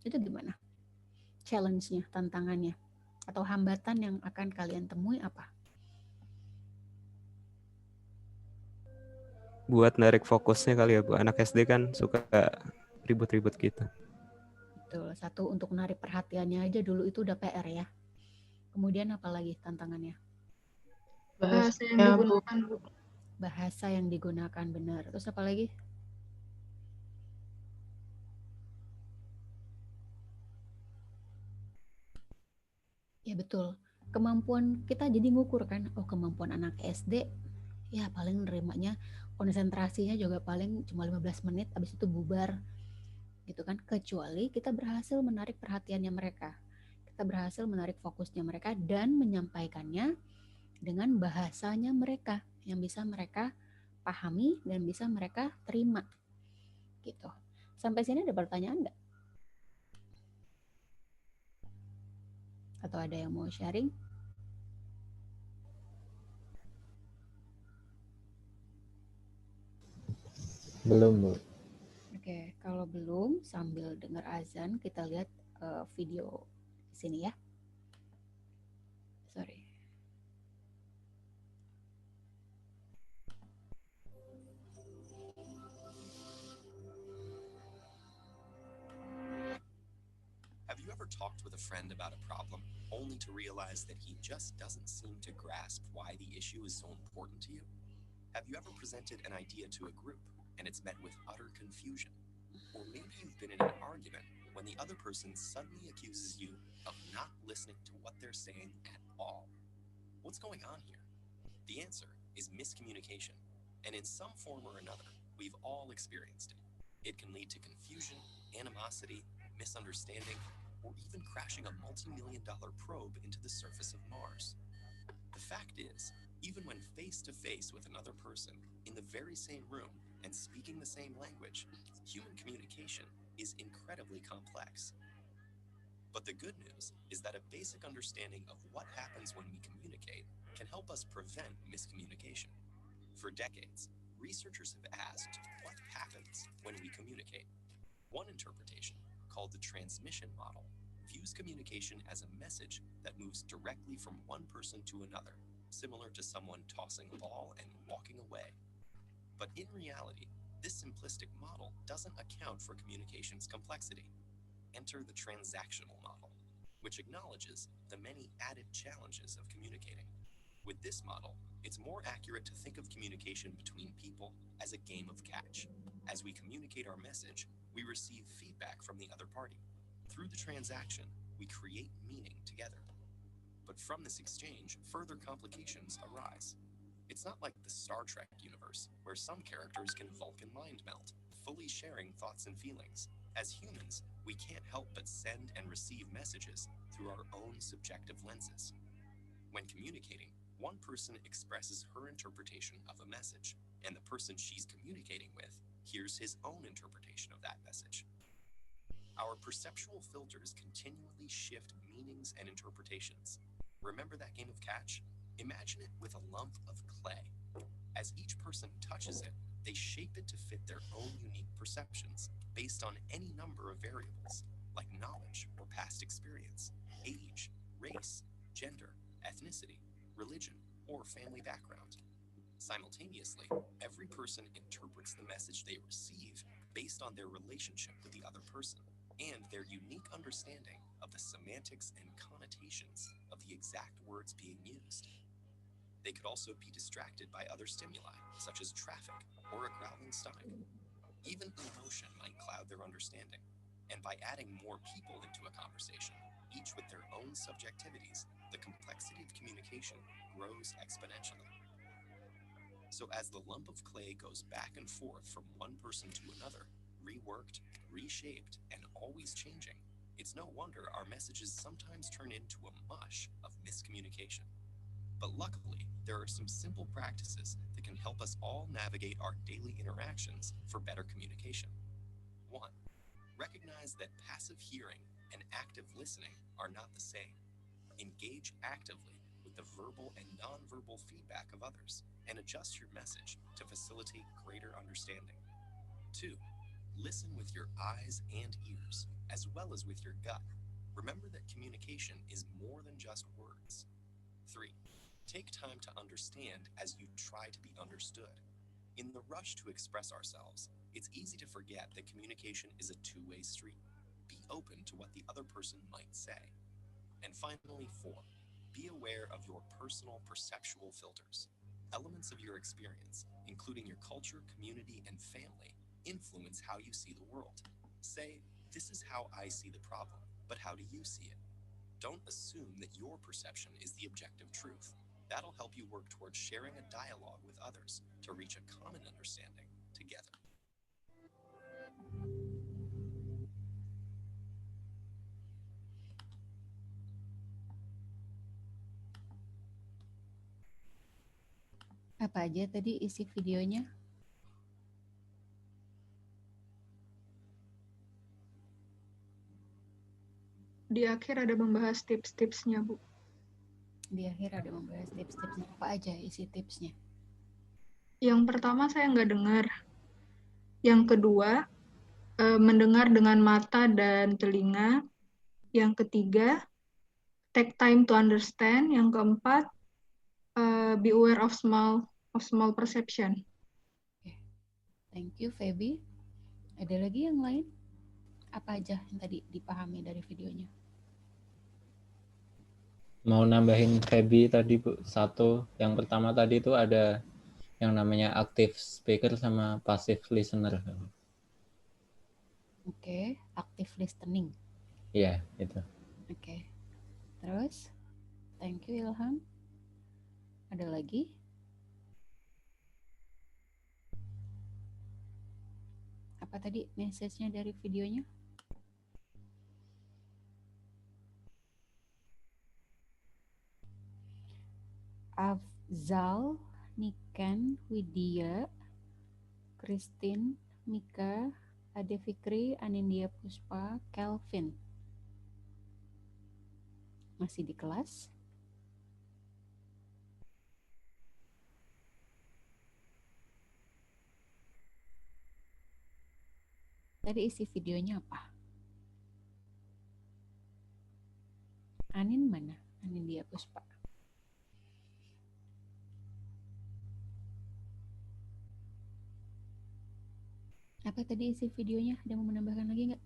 Itu gimana? Challenge-nya, tantangannya, atau hambatan yang akan kalian temui apa? Buat narik fokusnya kali ya, Bu. Anak SD kan suka ribut-ribut gitu. Betul, satu untuk menarik perhatiannya aja dulu itu udah PR ya. Kemudian apa lagi tantangannya? Bahasa yang digunakan, Bu. Bahasa yang digunakan, benar. Terus apa lagi? Ya betul, kemampuan kita jadi ngukur kan, oh kemampuan anak SD ya paling nerimanya konsentrasinya juga paling cuma 15 menit habis itu bubar gitu kan, kecuali kita berhasil menarik perhatiannya mereka, kita berhasil menarik fokusnya mereka dan menyampaikannya dengan bahasanya mereka yang bisa mereka pahami dan bisa mereka terima gitu. Sampai sini ada pertanyaan nggak? Atau ada yang mau sharing? Belum, Bu. Kalau belum, sambil dengar azan, kita lihat video di sini ya. Sorry. Have you ever talked with a friend about a problem only to realize that he just doesn't seem to grasp why the issue is so important to you? Have you ever presented an idea to a group and it's met with utter confusion? Or maybe you've been in an argument when the other person suddenly accuses you of not listening to what they're saying at all. What's going on here? The answer is miscommunication, and in some form or another, we've all experienced it. It can lead to confusion, animosity, misunderstanding, or even crashing a multi-million-dollar probe into the surface of Mars. The fact is, even when face-to-face with another person in the very same room and speaking the same language, human communication is incredibly complex. But the good news is that a basic understanding of what happens when we communicate can help us prevent miscommunication. For decades, researchers have asked what happens when we communicate. One interpretation, called the transmission model, views communication as a message that moves directly from one person to another, similar to someone tossing a ball and walking away. But in reality, this simplistic model doesn't account for communication's complexity. Enter the transactional model, which acknowledges the many added challenges of communicating. With this model, it's more accurate to think of communication between people as a game of catch. As we communicate our message, we receive feedback from the other party. Through the transaction, we create meaning together. But from this exchange, further complications arise. It's not like the Star Trek universe, where some characters can Vulcan mind melt, fully sharing thoughts and feelings. As humans, we can't help but send and receive messages through our own subjective lenses. When communicating, one person expresses her interpretation of a message, and the person she's communicating with hears his own interpretation of that message. Our perceptual filters continually shift meanings and interpretations. Remember that game of catch? Imagine it with a lump of clay. As each person touches it, they shape it to fit their own unique perceptions based on any number of variables, like knowledge or past experience, age, race, gender, ethnicity, religion, or family background. Simultaneously, every person interprets the message they receive based on their relationship with the other person and their unique understanding of the semantics and connotations of the exact words being used. They could also be distracted by other stimuli, such as traffic or a growling stomach. Even emotion might cloud their understanding, and by adding more people into a conversation, each with their own subjectivities, the complexity of communication grows exponentially. So as the lump of clay goes back and forth from one person to another, reworked, reshaped, and always changing, it's no wonder our messages sometimes turn into a mush of miscommunication. But luckily, there are some simple practices that can help us all navigate our daily interactions for better communication. 1. Recognize that passive hearing and active listening are not the same. Engage actively with the verbal and nonverbal feedback of others and adjust your message to facilitate greater understanding. 2. Listen with your eyes and ears, as well as with your gut. Remember that communication is more than just words. 3. Take time to understand as you try to be understood. In the rush to express ourselves, it's easy to forget that communication is a two-way street. Be open to what the other person might say. And finally, 4. Be aware of your personal perceptual filters. Elements of your experience, including your culture, community, and family, influence how you see the world. Say, this is how I see the problem, but how do you see it? Don't assume that your perception is the objective truth. That'll help you work towards sharing a dialogue with others to reach a common understanding together. Apa aja tadi isi videonya? Di akhir ada membahas tips-tipsnya, Bu. Di akhir ada membahas tips-tipsnya. Apa aja isi tipsnya? Yang pertama saya nggak dengar. Yang kedua, mendengar dengan mata dan telinga. Yang ketiga, take time to understand. Yang keempat, be aware of small perception. Thank you, Feby. Ada lagi yang lain? Apa aja yang tadi dipahami dari videonya? Mau nambahin Feby tadi Bu, satu. Yang pertama tadi itu ada yang namanya active speaker sama passive listener. Oke, active listening. Iya, itu. Oke. Terus, thank you Ilham. Ada lagi? Apa tadi message-nya dari videonya? Afzal, Niken, Widya, Christine, Mika, Ade Fikri, Anindya Puspa, Kelvin. Masih di kelas? Tadi isi videonya apa? Anin mana? Anindya Puspa. Apa tadi isi videonya? Ada mau menambahkan lagi nggak?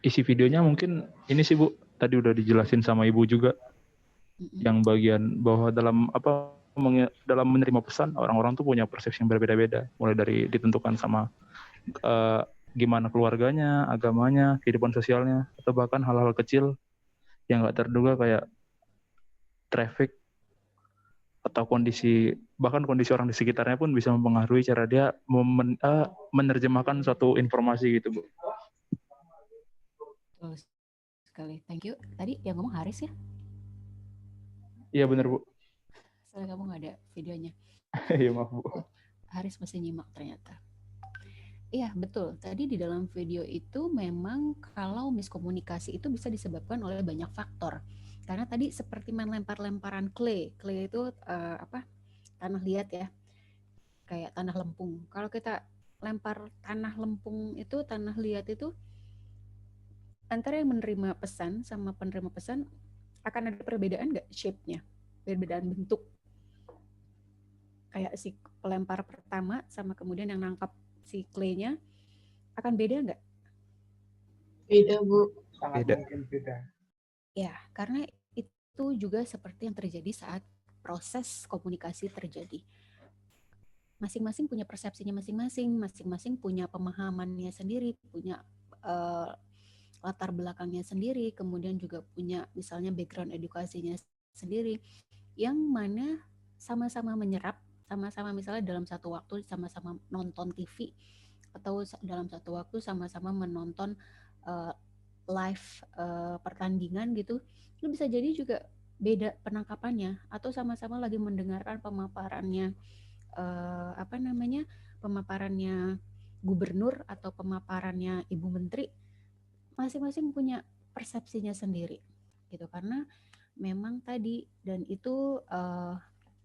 Isi videonya mungkin ini sih Bu, tadi udah dijelasin sama Ibu juga. Yang bagian bahwa dalam menerima pesan, orang-orang tuh punya persepsi yang berbeda-beda. Mulai dari ditentukan sama gimana keluarganya, agamanya, kehidupan sosialnya, atau bahkan hal-hal kecil yang nggak terduga kayak traffic atau bahkan kondisi orang di sekitarnya pun bisa mempengaruhi cara dia menerjemahkan suatu informasi gitu Bu. Betul sekali, thank you. Tadi yang ngomong Haris ya? Iya benar Bu. Soalnya kamu nggak ada videonya. Iya maaf Bu. Haris masih nyimak ternyata. Iya betul, tadi di dalam video itu memang kalau miskomunikasi itu bisa disebabkan oleh banyak faktor. Karena tadi seperti main lempar-lemparan clay itu tanah liat ya, kayak tanah lempung. Kalau kita lempar tanah lempung itu, tanah liat itu, antara yang menerima pesan sama penerima pesan akan ada perbedaan nggak shape-nya, perbedaan bentuk. Kayak si pelempar pertama sama kemudian yang nangkap si clay-nya akan beda nggak? Beda Bu. Sangat beda. Mungkin beda. Ya, karena itu juga seperti yang terjadi saat proses komunikasi terjadi. Masing-masing punya persepsinya masing-masing, masing-masing punya pemahamannya sendiri, punya latar belakangnya sendiri, kemudian juga punya misalnya background edukasinya sendiri, yang mana sama-sama menyerap, sama-sama misalnya dalam satu waktu sama-sama nonton TV, atau dalam satu waktu sama-sama menonton live pertandingan gitu, itu bisa jadi juga beda penangkapannya, atau sama-sama lagi mendengarkan pemaparannya pemaparannya gubernur atau pemaparannya ibu menteri, masing-masing punya persepsinya sendiri gitu. Karena memang tadi, dan itu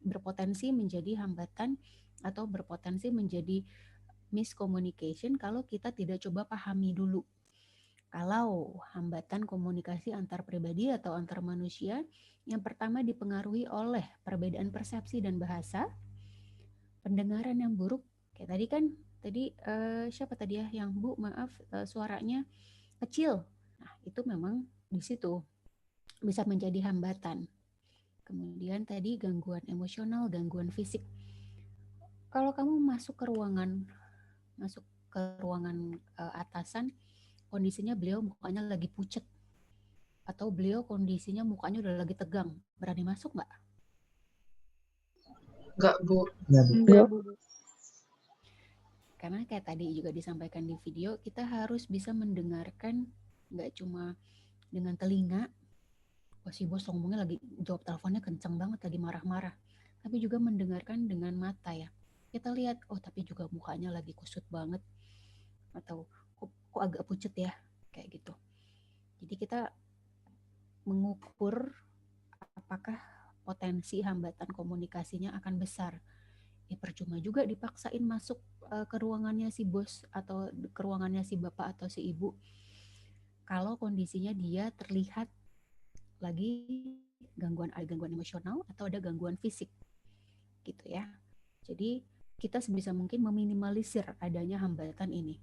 berpotensi menjadi hambatan atau berpotensi menjadi miscommunication kalau kita tidak coba pahami dulu. Kalau hambatan komunikasi antar pribadi atau antar manusia, yang pertama dipengaruhi oleh perbedaan persepsi dan bahasa, pendengaran yang buruk, kayak tadi kan, siapa tadi ya yang Bu, maaf suaranya kecil. Nah, itu memang di situ bisa menjadi hambatan. Kemudian tadi gangguan emosional, gangguan fisik. Kalau kamu masuk ke ruangan atasan, kondisinya beliau mukanya lagi pucet, atau beliau kondisinya mukanya udah lagi tegang, berani masuk nggak? Enggak Bu. Enggak, Bu. Karena kayak tadi juga disampaikan di video, kita harus bisa mendengarkan nggak cuma dengan telinga, wah si bos ngomongnya lagi, jawab teleponnya kenceng banget, lagi marah-marah, tapi juga mendengarkan dengan mata ya. Kita lihat, oh tapi juga mukanya lagi kusut banget, atau kok agak pucet ya, kayak gitu. Jadi kita mengukur apakah potensi hambatan komunikasinya akan besar. ya percuma juga dipaksain masuk ke ruangannya si bos atau ke ruangannya si bapak atau si ibu kalau kondisinya dia terlihat lagi ada gangguan emosional atau ada gangguan fisik gitu ya. Jadi kita sebisa mungkin meminimalisir adanya hambatan ini.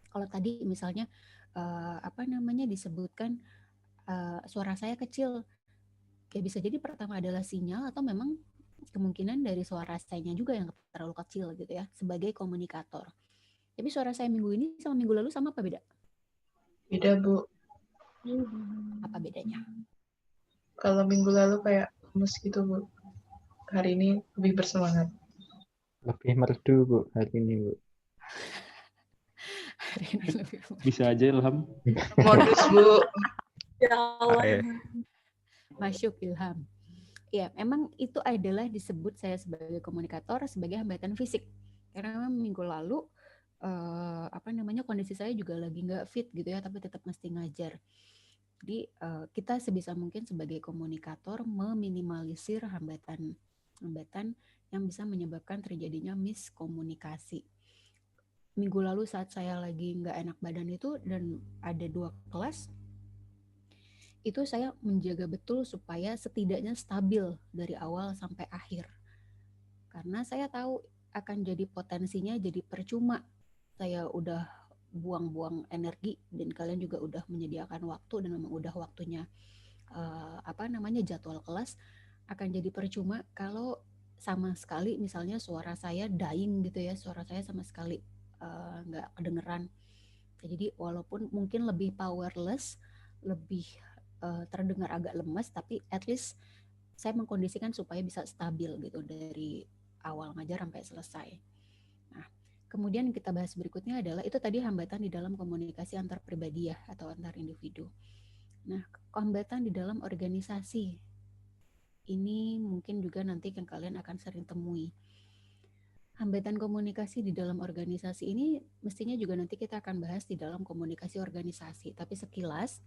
Kalau tadi misalnya disebutkan suara saya kecil, ya bisa jadi pertama adalah sinyal atau memang kemungkinan dari suara saya juga yang terlalu kecil gitu ya sebagai komunikator. Tapi suara saya minggu ini sama minggu lalu sama apa beda? Beda, Bu. Apa bedanya? Kalau minggu lalu kayak lemes gitu, Bu. Hari ini lebih bersemangat. Lebih merdu, Bu, hari ini, Bu. Hari ini lebih Bisa aja Ilham. Modus, Bu. Ya Allah. Masyuk Ilham. Ya, memang itu adalah disebut saya sebagai komunikator sebagai hambatan fisik. Karena minggu lalu kondisi saya juga lagi nggak fit gitu ya, tapi tetap mesti ngajar. Jadi kita sebisa mungkin sebagai komunikator meminimalisir hambatan yang bisa menyebabkan terjadinya miskomunikasi. Minggu lalu saat saya lagi nggak enak badan itu dan ada 2 kelas, itu saya menjaga betul supaya setidaknya stabil dari awal sampai akhir. Karena saya tahu akan jadi potensinya jadi percuma. Saya udah buang-buang energi dan kalian juga udah menyediakan waktu dan memang udah waktunya jadwal kelas, akan jadi percuma kalau sama sekali misalnya suara saya dying gitu ya, suara saya sama sekali nggak kedengeran. Jadi walaupun mungkin lebih powerless, lebih terdengar agak lemas, tapi at least saya mengkondisikan supaya bisa stabil gitu dari awal ngajar sampai selesai. Nah, kemudian kita bahas berikutnya adalah itu tadi hambatan di dalam komunikasi antar pribadi ya atau antar individu. Nah, hambatan di dalam organisasi ini mungkin juga nanti yang kalian akan sering temui. Hambatan komunikasi di dalam organisasi ini mestinya juga nanti kita akan bahas di dalam komunikasi organisasi. Tapi sekilas,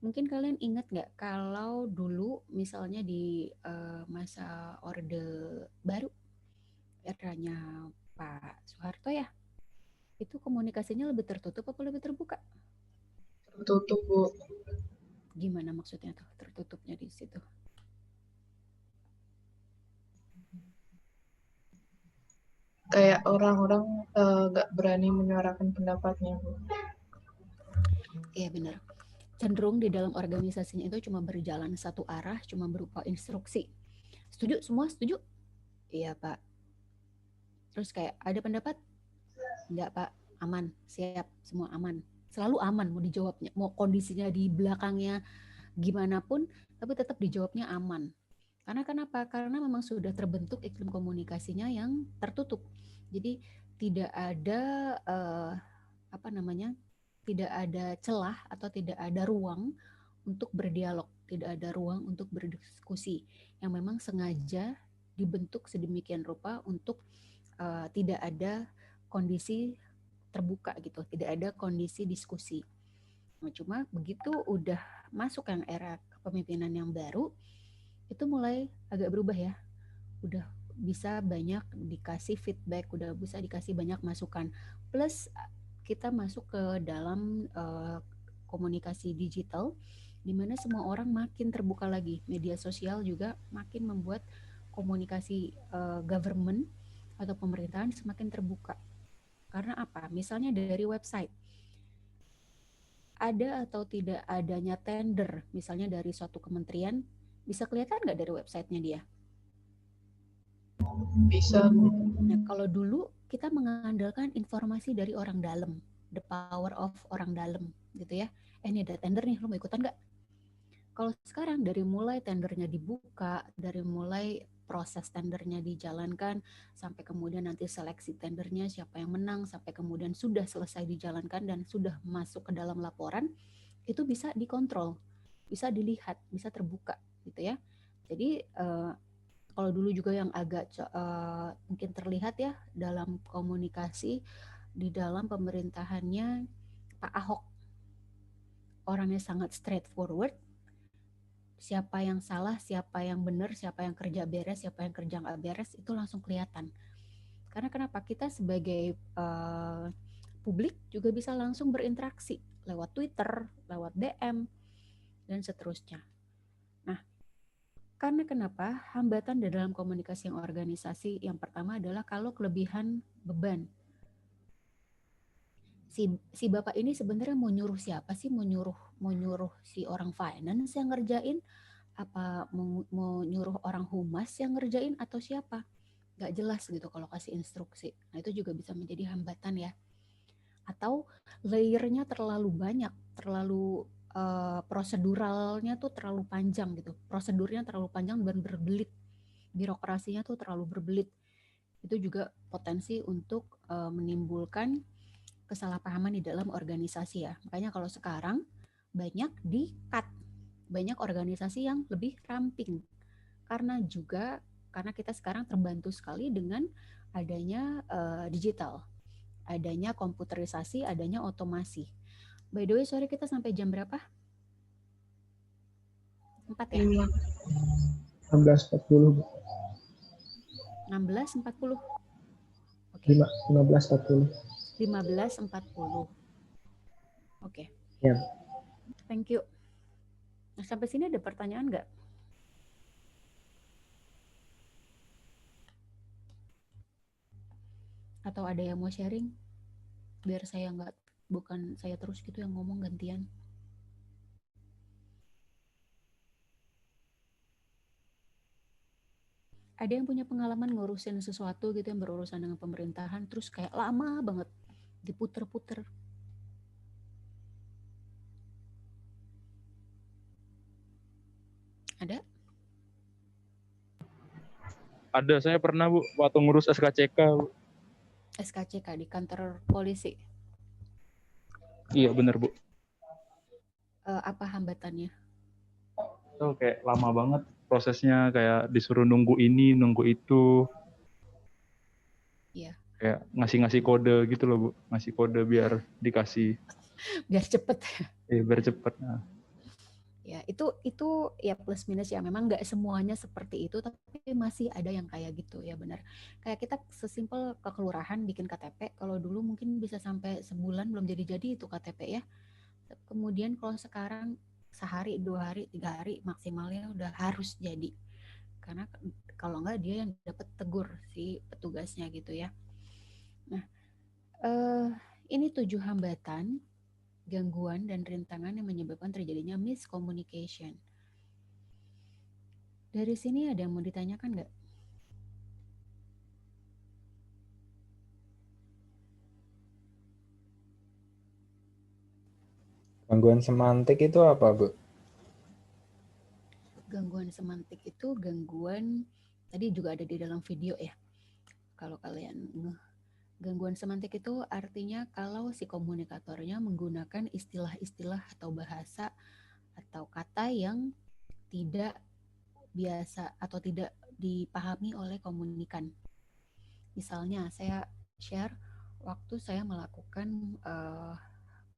mungkin kalian ingat nggak kalau dulu misalnya di masa Orde Baru, eranya Pak Soeharto ya, itu komunikasinya lebih tertutup apa lebih terbuka? Tertutup, Bu. Gimana maksudnya tuh tertutupnya di situ? Kayak orang-orang nggak berani menyuarakan pendapatnya, Bu. Iya benar. Cenderung di dalam organisasinya itu cuma berjalan satu arah, cuma berupa instruksi. Setuju? Semua setuju? Iya, Pak. Terus kayak ada pendapat? Enggak, Pak. Aman, siap, semua aman. Selalu aman mau dijawabnya. Mau kondisinya di belakangnya gimana pun, tapi tetap dijawabnya aman. Karena kenapa? Karena memang sudah terbentuk iklim komunikasinya yang tertutup. Jadi tidak ada tidak ada celah atau tidak ada ruang untuk berdialog, tidak ada ruang untuk berdiskusi yang memang sengaja dibentuk sedemikian rupa untuk tidak ada kondisi terbuka gitu, tidak ada kondisi diskusi. Nah, cuma begitu udah masuk yang era kepemimpinan yang baru, itu mulai agak berubah ya. Udah bisa banyak dikasih feedback, udah bisa dikasih banyak masukan. Plus kita masuk ke dalam komunikasi digital, di mana semua orang makin terbuka lagi. Media sosial juga makin membuat komunikasi government atau pemerintahan semakin terbuka. Karena apa? Misalnya dari website, ada atau tidak adanya tender, misalnya dari suatu kementerian, bisa kelihatan nggak dari websitenya dia? Bisa. Nah, kalau dulu kita mengandalkan informasi dari orang dalam, the power of orang dalam, gitu ya. Ini ada tender nih, lo mau ikutan nggak? Kalau sekarang dari mulai tendernya dibuka, dari mulai proses tendernya dijalankan, sampai kemudian nanti seleksi tendernya siapa yang menang, sampai kemudian sudah selesai dijalankan dan sudah masuk ke dalam laporan, itu bisa dikontrol, bisa dilihat, bisa terbuka, gitu ya. Jadi kalau dulu juga yang agak mungkin terlihat ya dalam komunikasi di dalam pemerintahannya Pak Ahok, orangnya sangat straightforward, siapa yang salah, siapa yang benar, siapa yang kerja beres, siapa yang kerja nggak beres, itu langsung kelihatan. Karena kenapa? Kita sebagai publik juga bisa langsung berinteraksi lewat Twitter, lewat DM, dan seterusnya. Nah, karena kenapa? Hambatan di dalam komunikasi yang organisasi yang pertama adalah kalau kelebihan beban. Si bapak ini sebenarnya mau nyuruh siapa sih? Mau nyuruh si orang finance yang ngerjain? Apa mau nyuruh orang humas yang ngerjain atau siapa? Gak jelas gitu kalau kasih instruksi. Nah, itu juga bisa menjadi hambatan ya. Atau layernya terlalu banyak, terlalu proseduralnya tuh terlalu panjang gitu. Prosedurnya terlalu panjang dan berbelit. Birokrasinya tuh terlalu berbelit. Itu juga potensi untuk menimbulkan kesalahpahaman di dalam organisasi ya. Makanya kalau sekarang banyak di-cut. Banyak organisasi yang lebih ramping. Karena kita sekarang terbantu sekali dengan adanya digital, adanya komputerisasi, adanya otomasi. By the way, sorry, kita sampai jam berapa? 4 ya? 16.40. 16.40. Oke. 15.40. 15.40. Oke. Ya. Thank you. Nah, sampai sini ada pertanyaan nggak? Atau ada yang mau sharing? Biar saya bukan saya terus gitu yang ngomong gantian. Ada yang punya pengalaman ngurusin sesuatu gitu yang berurusan dengan pemerintahan terus kayak lama banget diputer-puter. Ada? Ada, saya pernah Bu waktu ngurus SKCK Bu. SKCK di kantor polisi. Iya benar Bu. Apa hambatannya? Itu kayak lama banget prosesnya, kayak disuruh nunggu ini, nunggu itu. Iya. Kayak ngasih kode gitu loh Bu, ngasih kode biar dikasih. Biar cepet. Biar cepet. Nah. Ya itu ya plus minus ya. Memang nggak semuanya seperti itu, tapi masih ada yang kayak gitu ya benar. Kayak kita sesimpel ke kelurahan bikin KTP, kalau dulu mungkin bisa sampai sebulan belum jadi itu KTP ya. Kemudian kalau sekarang sehari, 2 hari, 3 hari maksimalnya udah harus jadi. Karena kalau enggak dia yang dapat tegur si petugasnya gitu ya. Nah, ini 7 hambatan, gangguan dan rintangan yang menyebabkan terjadinya miscommunication. Dari sini ada yang mau ditanyakan nggak? Gangguan semantik itu apa, Bu? Gangguan semantik itu gangguan, tadi juga ada di dalam video ya. Kalau kalian gangguan semantik itu artinya kalau si komunikatornya menggunakan istilah-istilah atau bahasa atau kata yang tidak biasa atau tidak dipahami oleh komunikan. Misalnya saya share waktu saya melakukan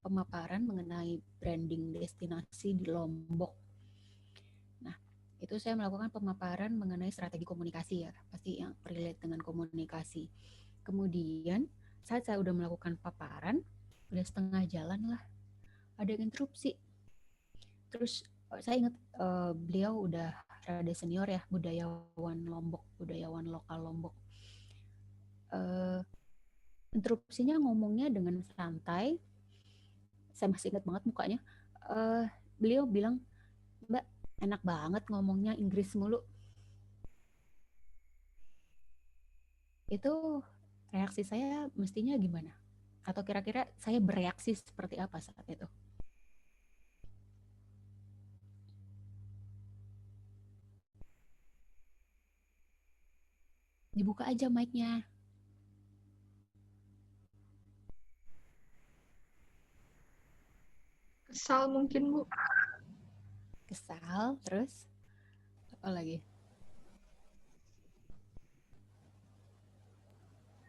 pemaparan mengenai branding destinasi di Lombok. Nah, itu saya melakukan pemaparan mengenai strategi komunikasi ya, pasti yang relate dengan komunikasi. Kemudian saat saya udah melakukan paparan, udah setengah jalan lah, ada yang interupsi. Terus saya ingat beliau udah rada senior ya, budayawan lokal Lombok. Interupsinya ngomongnya dengan santai, saya masih ingat banget mukanya. Beliau bilang, "Mbak, enak banget ngomongnya Inggris mulu." Itu reaksi saya mestinya gimana? Atau kira-kira saya bereaksi seperti apa saat itu? Dibuka aja mic-nya. Kesal mungkin, Bu. Kesal, terus apa lagi?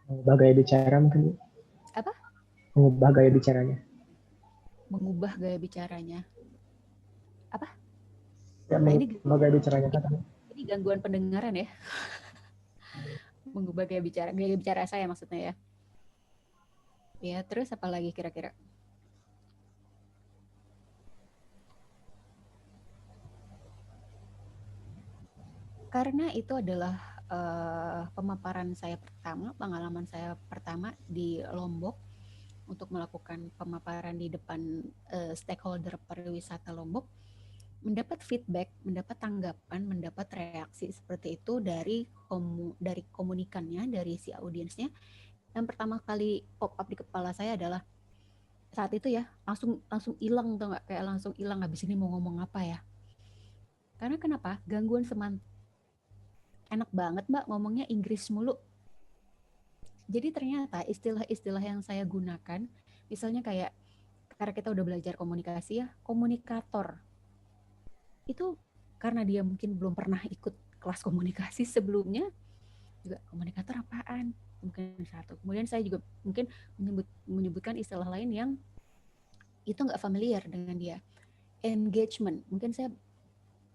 Mengubah gaya bicara mungkin. Apa? Mengubah gaya bicaranya. Mengubah gaya bicaranya. Apa? Kayak Nah, mengubah gaya bicaranya kan. ini gangguan pendengaran ya. Mengubah gaya bicara saya maksudnya ya. Ya, terus apa lagi kira-kira? Karena itu adalah pemaparan saya pertama, pengalaman saya pertama di Lombok untuk melakukan pemaparan di depan stakeholder pariwisata Lombok, mendapat feedback, mendapat tanggapan, mendapat reaksi seperti itu dari komunikannya, dari si audiensnya. Yang pertama kali pop up di kepala saya adalah saat itu ya langsung hilang tuh, nggak kayak langsung hilang, habis ini mau ngomong apa ya. Karena kenapa? Gangguan semantik. Enak banget Mbak ngomongnya Inggris mulu. Jadi ternyata istilah-istilah yang saya gunakan, misalnya kayak, karena kita udah belajar komunikasi ya, komunikator. Itu karena dia mungkin belum pernah ikut kelas komunikasi sebelumnya, juga komunikator apaan? Mungkin satu. Kemudian saya juga mungkin menyebutkan istilah lain yang itu nggak familiar dengan dia. Engagement. Mungkin saya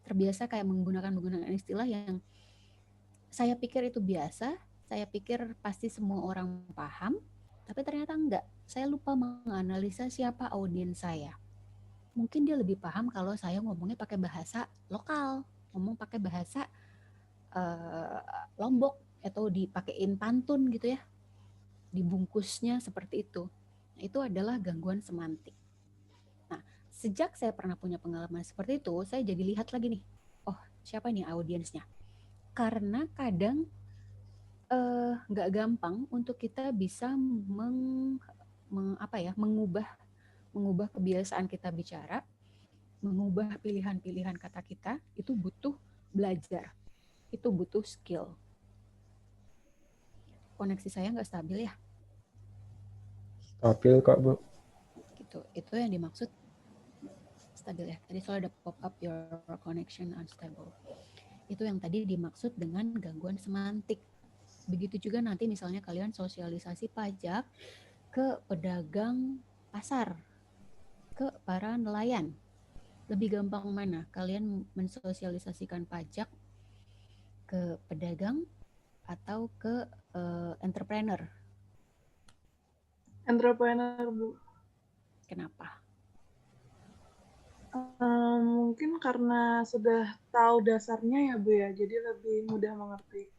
terbiasa kayak menggunakan istilah yang saya pikir itu biasa, saya pikir pasti semua orang paham, tapi ternyata enggak. Saya lupa menganalisa siapa audiens saya. Mungkin dia lebih paham kalau saya ngomongnya pakai bahasa lokal, ngomong pakai bahasa Lombok, atau dipakein pantun gitu ya, dibungkusnya seperti itu. Nah, itu adalah gangguan semantik. Nah, sejak saya pernah punya pengalaman seperti itu, saya jadi lihat lagi nih, oh siapa nih audiensnya. Karena kadang nggak gampang untuk kita bisa mengubah kebiasaan kita bicara, mengubah pilihan-pilihan kata kita, itu butuh belajar, itu butuh skill. Koneksi saya nggak stabil ya? Stabil kok Bu. Gitu, itu yang dimaksud stabil ya. Tadi soal ada pop up your connection unstable. Itu yang tadi dimaksud dengan gangguan semantik. Begitu juga nanti misalnya kalian sosialisasi pajak ke pedagang pasar, ke para nelayan. Lebih gampang mana? Kalian mensosialisasikan pajak ke pedagang atau ke entrepreneur? Entrepreneur, Bu. Kenapa? Mungkin karena sudah tahu dasarnya ya, Bu ya, jadi lebih mudah mengerti.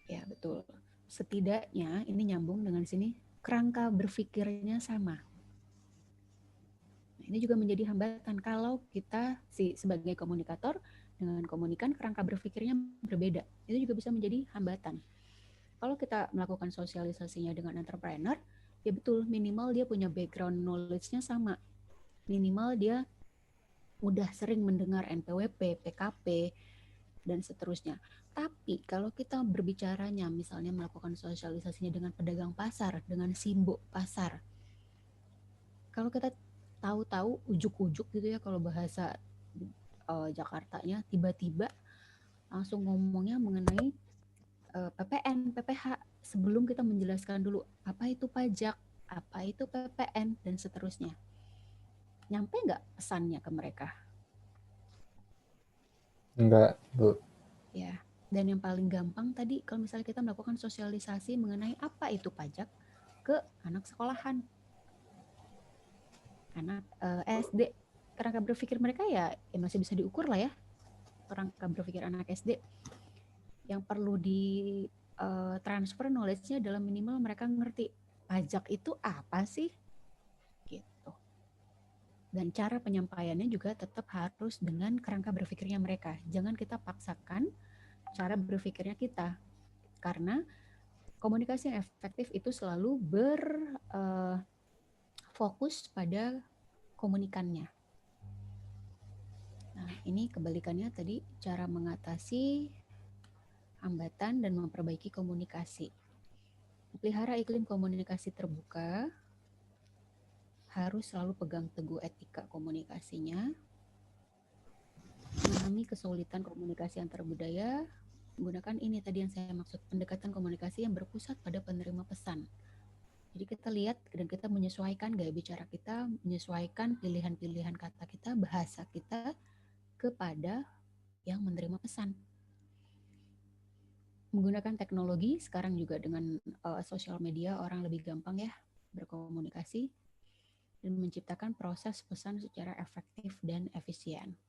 Ya, betul. Setidaknya ini nyambung dengan sini, kerangka berpikirnya sama. Nah, ini juga menjadi hambatan kalau kita sebagai komunikator dengan komunikan kerangka berpikirnya berbeda. Itu juga bisa menjadi hambatan. Kalau kita melakukan sosialisasinya dengan entrepreneur, ya betul, minimal dia punya background knowledge-nya sama. Minimal dia udah sering mendengar NPWP, PKP, dan seterusnya. Tapi kalau kita berbicaranya misalnya melakukan sosialisasinya dengan pedagang pasar, dengan simbok pasar, kalau kita tahu-tahu ujuk-ujuk gitu ya, kalau bahasa Jakartanya tiba-tiba langsung ngomongnya mengenai PPN, PPH, sebelum kita menjelaskan dulu apa itu pajak, apa itu PPN, dan seterusnya. Nyampe nggak pesannya ke mereka? Enggak, Bu. Ya, dan yang paling gampang tadi kalau misalnya kita melakukan sosialisasi mengenai apa itu pajak ke anak sekolahan, anak SD, kerangka berpikir mereka ya masih bisa diukur lah ya, kerangka berpikir anak SD. Yang perlu di transfer knowledge-nya adalah minimal mereka ngerti pajak itu apa sih, gitu. Dan cara penyampaiannya juga tetap harus dengan kerangka berpikirnya mereka. Jangan kita paksakan cara berpikirnya kita, karena komunikasi yang efektif itu selalu berfokus pada komunikannya. Nah, ini kebalikannya tadi, cara mengatasi hambatan dan memperbaiki komunikasi. Pelihara iklim komunikasi terbuka, harus selalu pegang teguh etika komunikasinya, memahami kesulitan komunikasi antar budaya, menggunakan ini tadi yang saya maksud, pendekatan komunikasi yang berpusat pada penerima pesan. Jadi kita lihat dan kita menyesuaikan gaya bicara kita, menyesuaikan pilihan-pilihan kata kita, bahasa kita kepada yang menerima pesan. Menggunakan teknologi sekarang juga dengan sosial media, orang lebih gampang ya berkomunikasi dan menciptakan proses pesan secara efektif dan efisien.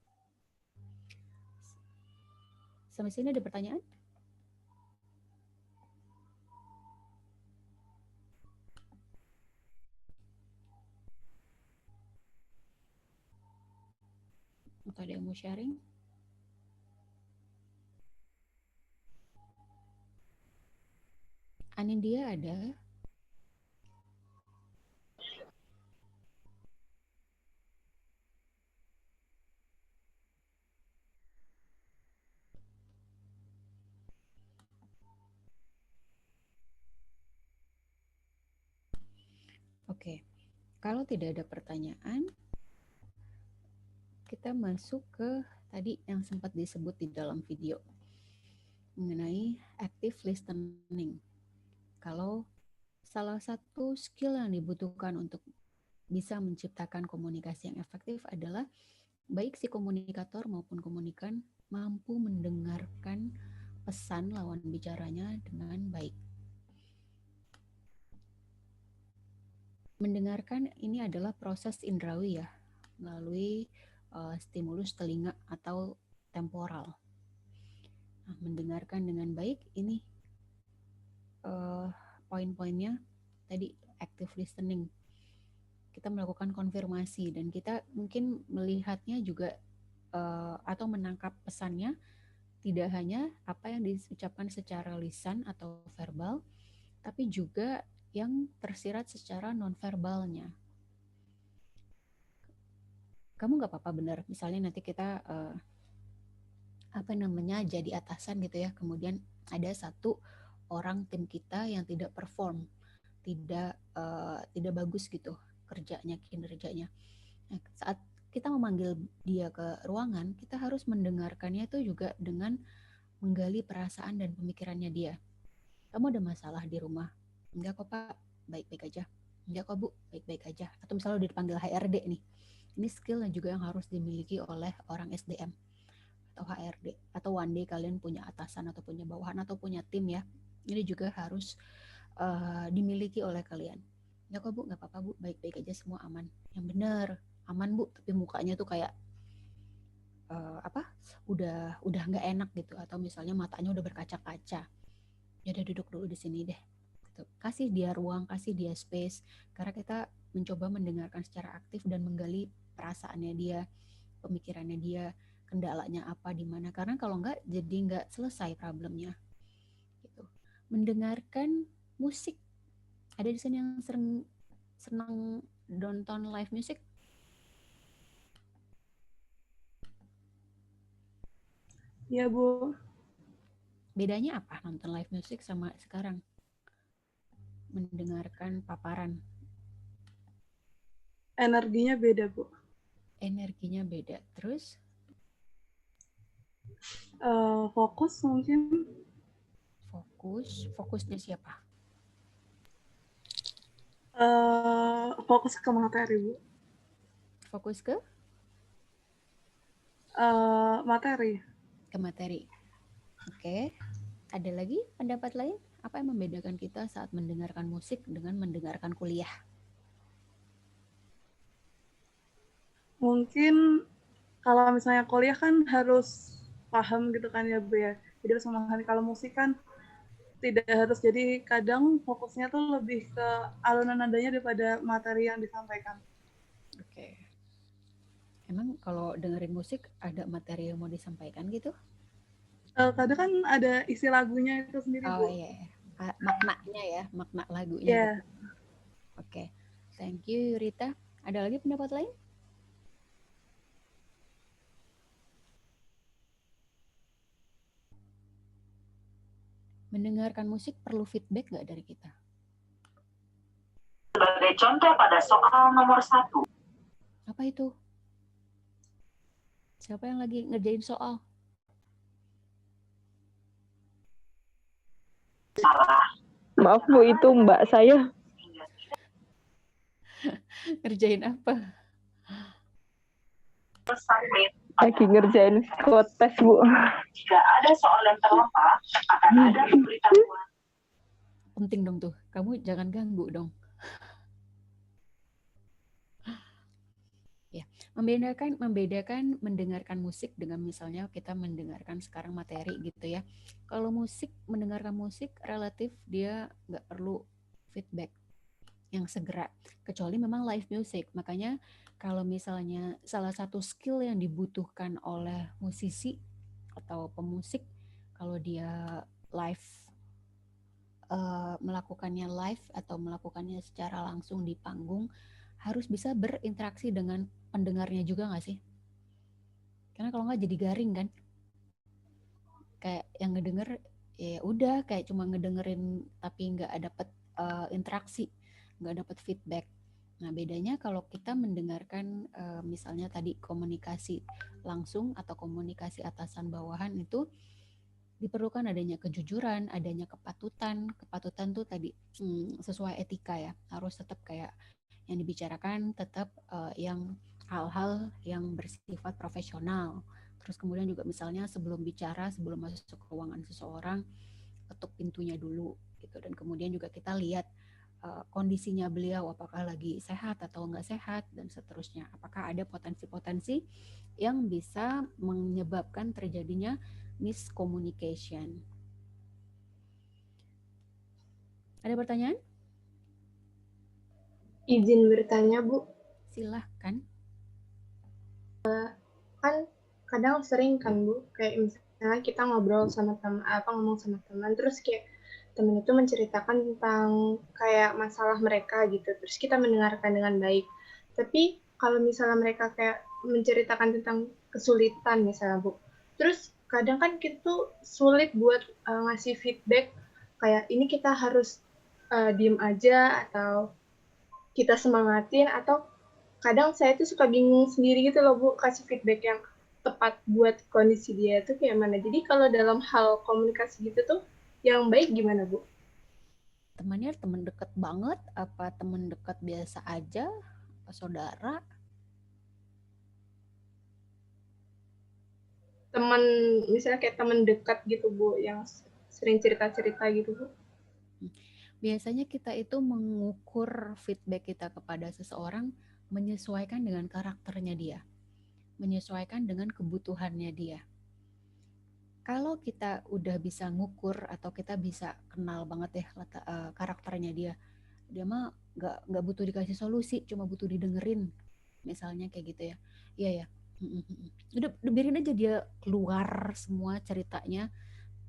Sampai sini ada pertanyaan? Atau ada yang mau sharing? Anindya ada? Oke, kalau tidak ada pertanyaan, kita masuk ke tadi yang sempat disebut di dalam video mengenai active listening. Kalau salah satu skill yang dibutuhkan untuk bisa menciptakan komunikasi yang efektif adalah baik si komunikator maupun komunikan mampu mendengarkan pesan lawan bicaranya dengan baik. Mendengarkan ini adalah proses indrawi ya, melalui stimulus telinga atau temporal. Nah, mendengarkan dengan baik ini poin-poinnya tadi active listening. Kita melakukan konfirmasi dan kita mungkin melihatnya juga atau menangkap pesannya tidak hanya apa yang diucapkan secara lisan atau verbal, tapi juga yang tersirat secara non-verbalnya. Kamu nggak apa-apa benar, misalnya nanti kita jadi atasan gitu ya, kemudian ada satu orang tim kita yang tidak perform, tidak bagus gitu kinerjanya. Nah, saat kita memanggil dia ke ruangan, kita harus mendengarkannya itu juga dengan menggali perasaan dan pemikirannya dia. Kamu ada masalah di rumah? Enggak kok Pak, baik-baik aja. Enggak kok Bu, baik-baik aja. Atau misalnya udah dipanggil HRD nih, ini skill yang juga yang harus dimiliki oleh orang SDM atau HRD. Atau one day kalian punya atasan atau punya bawahan atau punya tim ya, ini juga harus dimiliki oleh kalian. Enggak kok Bu, enggak apa-apa Bu, baik-baik aja, semua aman. Yang benar, aman Bu, tapi mukanya tuh kayak udah nggak enak gitu, atau misalnya matanya udah berkaca-kaca. Ya udah duduk dulu di sini deh. Gitu. Kasih dia ruang, kasih dia space, karena kita mencoba mendengarkan secara aktif dan menggali perasaannya dia, pemikirannya dia, kendalanya apa di mana. Karena kalau nggak jadi nggak selesai problemnya. Gitu. Mendengarkan musik. Ada di sini yang senang nonton live music? Iya Bu. Bedanya apa nonton live music sama sekarang mendengarkan paparan? Energinya beda Bu. Energinya beda. Terus? Fokus mungkin. Fokusnya siapa? Fokus ke materi Bu. Fokus ke? Materi. Ke materi. Oke. Ada lagi pendapat lain? Apa yang membedakan kita saat mendengarkan musik dengan mendengarkan kuliah? Mungkin kalau misalnya kuliah kan harus paham gitu kan ya Bu ya. Jadi harus memahami. Kalau musik kan tidak harus, jadi kadang fokusnya tuh lebih ke alunan nadanya daripada materi yang disampaikan. Oke. Emang kalau dengerin musik ada materi yang mau disampaikan gitu? Kadang kan ada isi lagunya itu sendiri Bu. Oh iya, maknanya ya, makna lagunya. Yeah. Gitu. Oke, thank you Rita. Ada lagi pendapat lain? Mendengarkan musik perlu feedback nggak dari kita? Sebagai contoh pada soal nomor 1. Apa itu? Siapa yang lagi ngerjain soal? Salah. Maaf Bu, itu mbak saya. Ngerjain apa? Submit Lagi ngerjain code test, Bu. Jika ada soal yang terlupa, akan ada pemberitahuan. Penting dong tuh, kamu jangan ganggu dong. Ya, membedakan mendengarkan musik dengan misalnya kita mendengarkan sekarang materi gitu ya. Kalau mendengarkan musik relatif dia nggak perlu feedback yang segera, kecuali memang live music. Makanya kalau misalnya salah satu skill yang dibutuhkan oleh musisi atau pemusik, kalau dia melakukannya live atau melakukannya secara langsung di panggung, harus bisa berinteraksi dengan pendengarnya juga nggak sih? Karena kalau nggak jadi garing kan, kayak yang ngedenger ya udah kayak cuma ngedengerin tapi nggak dapet interaksi, nggak dapet feedback. Nah bedanya kalau kita mendengarkan misalnya tadi komunikasi langsung atau komunikasi atasan bawahan itu diperlukan adanya kejujuran, adanya kepatutan. Kepatutan tuh tadi sesuai etika ya, harus tetap kayak yang dibicarakan tetap yang hal-hal yang bersifat profesional. Terus kemudian juga misalnya sebelum bicara, sebelum masuk ke ruangan seseorang, ketuk pintunya dulu gitu. Dan kemudian juga kita lihat kondisinya beliau, apakah lagi sehat atau enggak sehat, dan seterusnya. Apakah ada potensi-potensi yang bisa menyebabkan terjadinya miscommunication. Ada pertanyaan? Izin bertanya, Bu. Silahkan. Kan kadang sering kan, Bu, kayak misalnya kita ngobrol sama teman, ngomong sama teman, terus kayak teman itu menceritakan tentang kayak masalah mereka gitu, terus kita mendengarkan dengan baik. Tapi kalau misalnya mereka kayak menceritakan tentang kesulitan misalnya, Bu, terus kadang kan kita tuh sulit buat ngasih feedback kayak ini kita harus diem aja atau kita semangatin, atau kadang saya tuh suka bingung sendiri gitu loh, Bu, kasih feedback yang tepat buat kondisi dia tuh kayak mana. Jadi kalau dalam hal komunikasi gitu tuh yang baik gimana, Bu? Temannya teman dekat banget, apa teman dekat biasa aja, apa saudara? Teman, misalnya kayak teman dekat gitu, Bu, yang sering cerita-cerita gitu, Bu. Biasanya kita itu mengukur feedback kita kepada seseorang menyesuaikan dengan karakternya dia, menyesuaikan dengan kebutuhannya dia. Kalau kita udah bisa ngukur atau kita bisa kenal banget ya karakternya dia mah nggak butuh dikasih solusi, cuma butuh didengerin, misalnya kayak gitu ya. Iya ya. Udah biarin aja dia keluar semua ceritanya.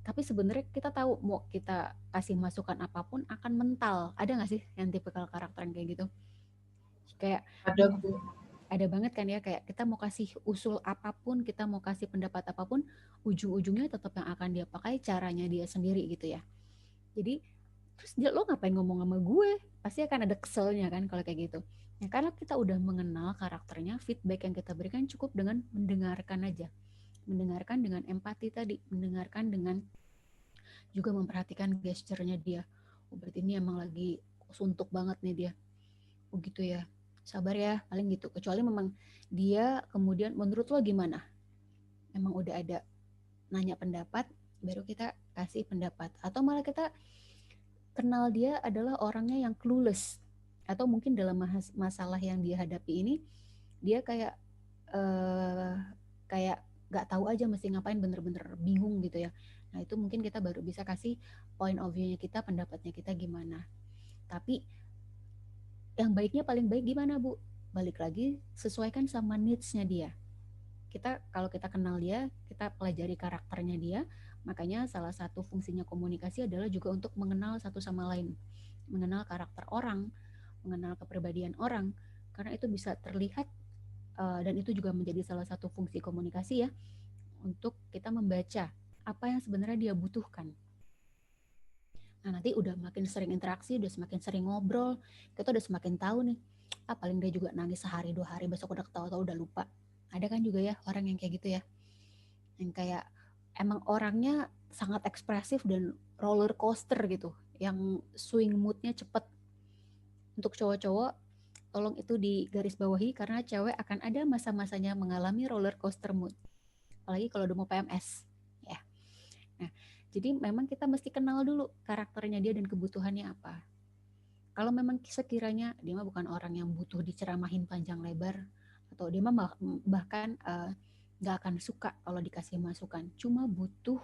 Tapi sebenarnya kita tahu mau kita kasih masukan apapun akan mental. Ada nggak sih yang tipikal karakter yang kayak gitu? Kayak ada banget kan ya, kayak kita mau kasih usul apapun, kita mau kasih pendapat apapun, ujung-ujungnya tetap yang akan dia pakai caranya dia sendiri gitu ya. Jadi terus lo ngapain ngomong sama gue? Pasti akan ada keselnya kan kalau kayak gitu. Ya karena kita udah mengenal karakternya, feedback yang kita berikan cukup dengan mendengarkan aja. Mendengarkan dengan empati tadi, mendengarkan dengan juga memperhatikan gesturnya dia. Oh, berarti ini emang lagi suntuk banget nih dia. Oh gitu ya, sabar ya, paling gitu. Kecuali memang dia kemudian menurut lo gimana? Emang udah ada nanya pendapat, baru kita kasih pendapat. Atau malah kita kenal dia adalah orangnya yang clueless. Atau mungkin dalam masalah yang dia hadapi ini, dia kayak gak tahu aja mesti ngapain, bener-bener bingung gitu ya. Nah itu mungkin kita baru bisa kasih point of view-nya kita, pendapatnya kita gimana. Tapi yang baiknya paling baik gimana, Bu? Balik lagi, sesuaikan sama needs-nya dia. Kalau kita kenal dia, kita pelajari karakternya dia, makanya salah satu fungsinya komunikasi adalah juga untuk mengenal satu sama lain. Mengenal karakter orang, mengenal kepribadian orang, karena itu bisa terlihat dan itu juga menjadi salah satu fungsi komunikasi ya, untuk kita membaca apa yang sebenarnya dia butuhkan. Nah nanti udah makin sering interaksi, udah semakin sering ngobrol, kita udah semakin tahu nih, paling dia juga nangis sehari 2 hari, besok udah ketawa-tawa udah lupa. Ada kan juga ya orang yang kayak gitu ya, yang kayak emang orangnya sangat ekspresif dan roller coaster gitu, yang swing moodnya cepet. Untuk cowok-cowok tolong itu digarisbawahi karena cewek akan ada masa-masanya mengalami roller coaster mood. Apalagi kalau udah mau PMS. Ya. Nah, jadi memang kita mesti kenal dulu karakternya dia dan kebutuhannya apa. Kalau memang sekiranya dia mah bukan orang yang butuh diceramahin panjang lebar, atau dia mah bahkan nggak akan suka kalau dikasih masukan, cuma butuh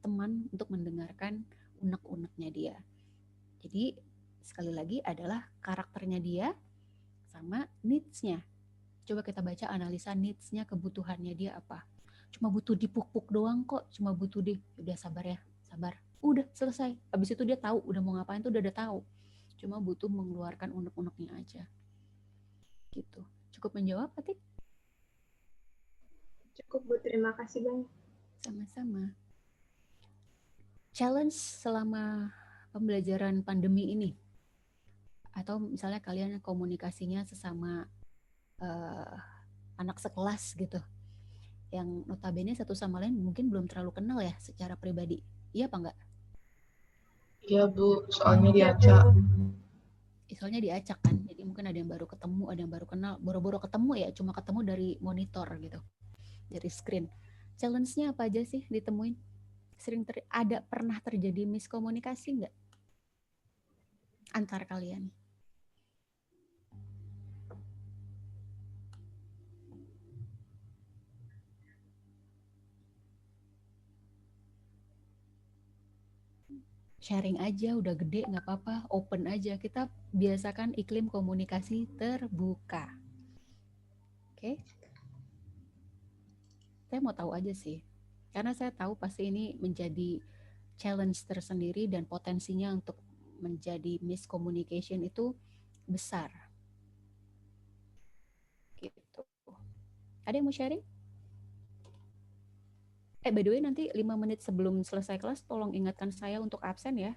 teman untuk mendengarkan unek-uneknya dia. Jadi sekali lagi adalah karakternya dia sama needs-nya. Coba kita baca analisa needs-nya, kebutuhannya dia apa. Cuma butuh dipuk-puk doang kok, cuma butuh udah sabar ya, sabar. Udah selesai. Habis itu dia tahu udah mau ngapain tuh udah tahu. Cuma butuh mengeluarkan unek-uneknya aja. Gitu. Cukup menjawab, Atik? Cukup, Bu. Terima kasih banyak. Sama-sama. Challenge selama pembelajaran pandemi ini, atau misalnya kalian komunikasinya sesama anak sekelas gitu, yang notabene satu sama lain mungkin belum terlalu kenal ya secara pribadi, iya apa enggak? Iya Bu, soalnya diacak. Soalnya diacak kan, jadi mungkin ada yang baru ketemu, ada yang baru kenal, boro-boro ketemu ya, cuma ketemu dari monitor gitu, dari screen. Challenge-nya apa aja sih ditemuin? Pernah terjadi miskomunikasi nggak antar kalian? Sharing aja, udah gede nggak apa-apa, open aja. Kita biasakan iklim komunikasi terbuka. Oke? Saya mau tahu aja sih, karena saya tahu pasti ini menjadi challenge tersendiri dan potensinya untuk menjadi miscommunication itu besar. Gitu. Ada yang mau sharing? By the way, nanti 5 menit sebelum selesai kelas, tolong ingatkan saya untuk absen ya.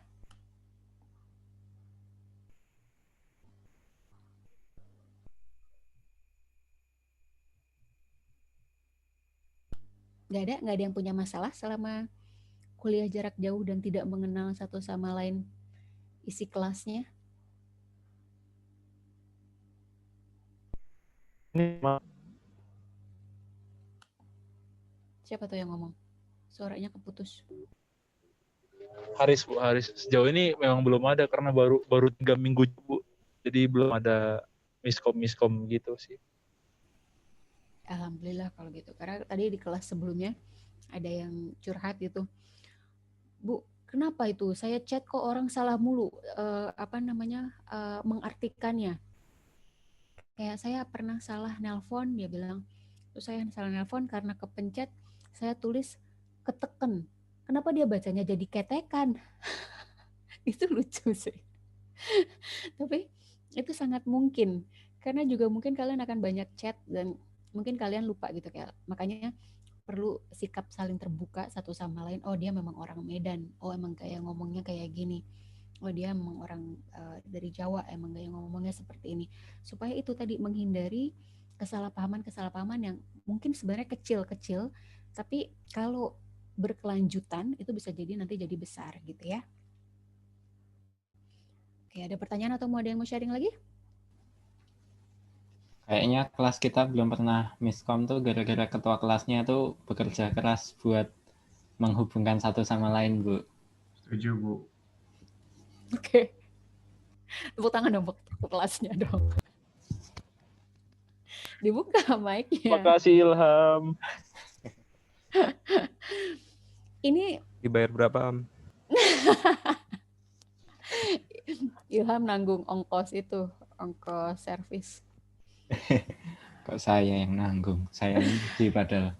Nggak ada yang punya masalah selama kuliah jarak jauh dan tidak mengenal satu sama lain isi kelasnya? Siapa tuh yang ngomong? Suaranya keputus. Haris, Bu. Haris. Sejauh ini memang belum ada karena baru 3 minggu, Bu. Jadi belum ada miskom gitu sih. Alhamdulillah kalau gitu. Karena tadi di kelas sebelumnya ada yang curhat gitu. Bu, kenapa itu? Saya chat kok orang salah mulu. Mengartikannya. Kayak saya pernah salah nelpon, dia bilang. Terus saya salah nelpon karena kepencet, saya tulis keteken. Kenapa dia bacanya jadi ketekan? Itu lucu sih. Tapi itu sangat mungkin. Karena juga mungkin kalian akan banyak chat dan mungkin kalian lupa gitu kayak. Makanya perlu sikap saling terbuka satu sama lain. Oh dia memang orang Medan. Oh emang kayak ngomongnya kayak gini. Oh dia memang orang dari Jawa, emang gaya ngomongnya seperti ini. Supaya itu tadi menghindari kesalahpahaman yang mungkin sebenarnya kecil-kecil, tapi kalau berkelanjutan itu bisa jadi nanti jadi besar gitu ya. Oke, ada pertanyaan atau ada yang mau sharing lagi? Kayaknya kelas kita belum pernah miskom tuh gara-gara ketua kelasnya tuh bekerja keras buat menghubungkan satu sama lain, Bu. Setuju, Bu. Oke. Tepuk tangan dong ke kelasnya dong. Dibuka mic-nya. Makasih Ilham. Ini dibayar berapa, Am? Ilham nanggung ongkos servis. Kok saya yang nanggung? Saya ini padahal.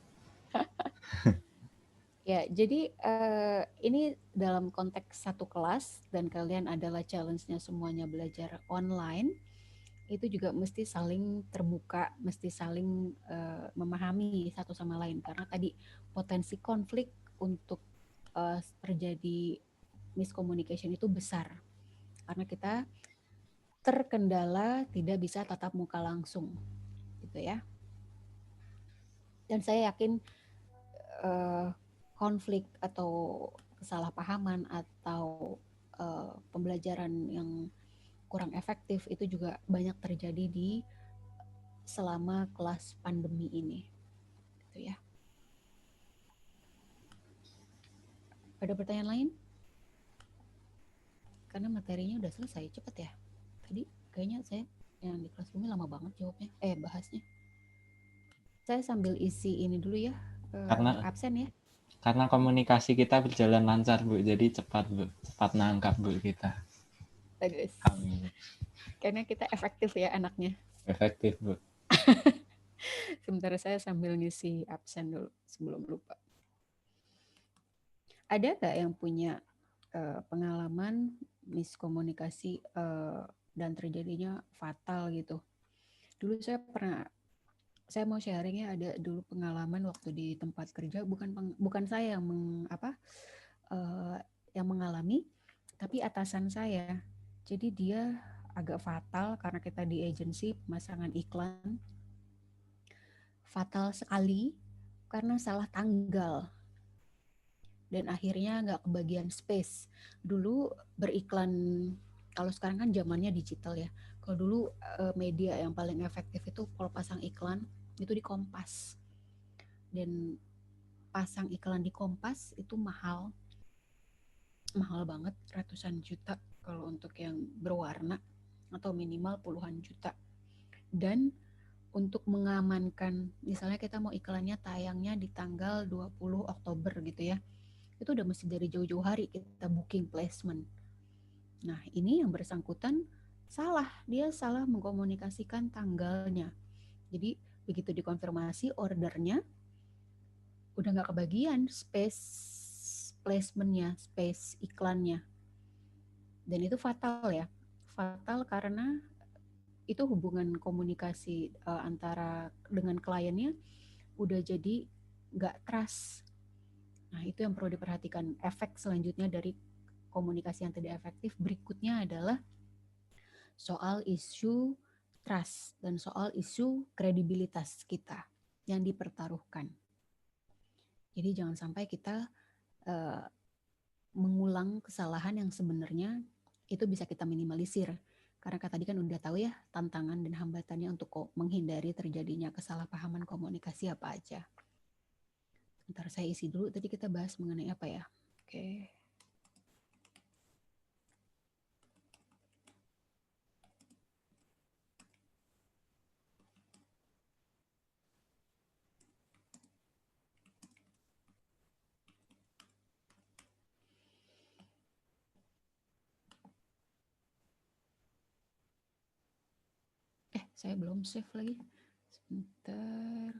Ya, jadi ini dalam konteks satu kelas dan kalian adalah challenge-nya semuanya belajar online, itu juga mesti saling terbuka, mesti saling memahami satu sama lain karena tadi potensi konflik untuk terjadi miscommunication itu besar karena kita terkendala tidak bisa tatap muka langsung, gitu ya. Dan saya yakin konflik atau kesalahpahaman atau pembelajaran yang kurang efektif itu juga banyak terjadi di selama kelas pandemi ini, gitu ya. Ada pertanyaan lain? Karena materinya udah selesai, cepet ya. Tadi kayaknya saya yang di kelas bumi lama banget jawabnya, bahasnya. Saya sambil isi ini dulu ya, absen ya. Karena komunikasi kita berjalan lancar, Bu. Jadi cepat, Bu. Cepat nangkap, Bu, kita. Bagus. Amin. Karena kita efektif ya anaknya. Efektif, Bu. Sebentar saya sambil ngisi absen dulu sebelum lupa. Ada nggak yang punya pengalaman miskomunikasi dan terjadinya fatal gitu? Dulu saya mau sharingnya ada dulu pengalaman waktu di tempat kerja, bukan saya yang mengalami, tapi atasan saya. Jadi dia agak fatal karena kita di agensi pemasangan iklan. Fatal sekali karena salah tanggal. Dan akhirnya nggak kebagian space. Dulu beriklan, kalau sekarang kan zamannya digital ya. Kalau dulu media yang paling efektif itu kalau pasang iklan itu di Kompas. Dan pasang iklan di Kompas itu mahal banget, ratusan juta kalau untuk yang berwarna atau minimal puluhan juta. Dan untuk mengamankan, misalnya kita mau iklannya tayangnya di tanggal 20 Oktober gitu ya, itu udah mesti dari jauh-jauh hari kita booking placement. Nah ini yang bersangkutan dia salah mengkomunikasikan tanggalnya. Jadi begitu dikonfirmasi ordernya, udah nggak kebagian space placementnya, space iklannya. Dan itu fatal ya. Fatal karena itu hubungan komunikasi antara dengan kliennya udah jadi nggak trust. Nah itu yang perlu diperhatikan. Efek selanjutnya dari komunikasi yang tidak efektif berikutnya adalah soal isu trust dan soal isu kredibilitas kita yang dipertaruhkan. Jadi jangan sampai kita mengulang kesalahan yang sebenarnya itu bisa kita minimalisir. Karena tadi kan udah tahu ya tantangan dan hambatannya untuk menghindari terjadinya kesalahpahaman komunikasi apa aja. Ntar saya isi dulu, tadi kita bahas mengenai apa ya? Oke. Saya belum save lagi. Sebentar.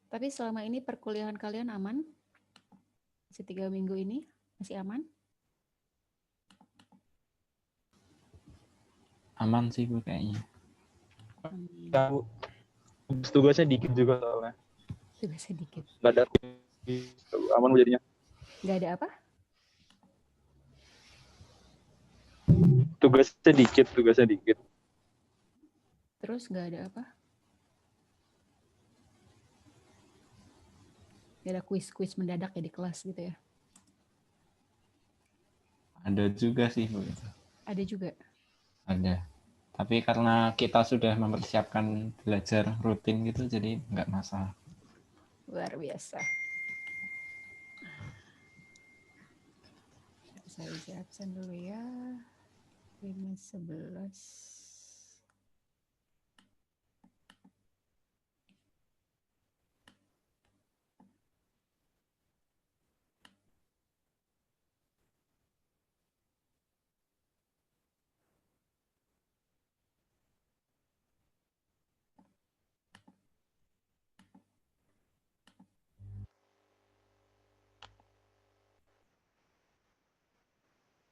Tapi selama ini perkuliahan kalian aman? Masih 3 minggu ini masih aman? Aman sih, Bu, kayaknya. Ya, Bu. Tugasnya dikit juga soalnya. Tugasnya dikit. Nggak ada aman jadinya. Nggak ada apa? Tugasnya dikit. Terus nggak ada apa? Nggak ada kuis mendadak ya di kelas gitu ya? Ada juga sih, Bu. Ada juga? Ada. Tapi karena kita sudah mempersiapkan belajar rutin gitu, jadi nggak masalah. Luar biasa. Saya isi absen dulu ya. 5.11.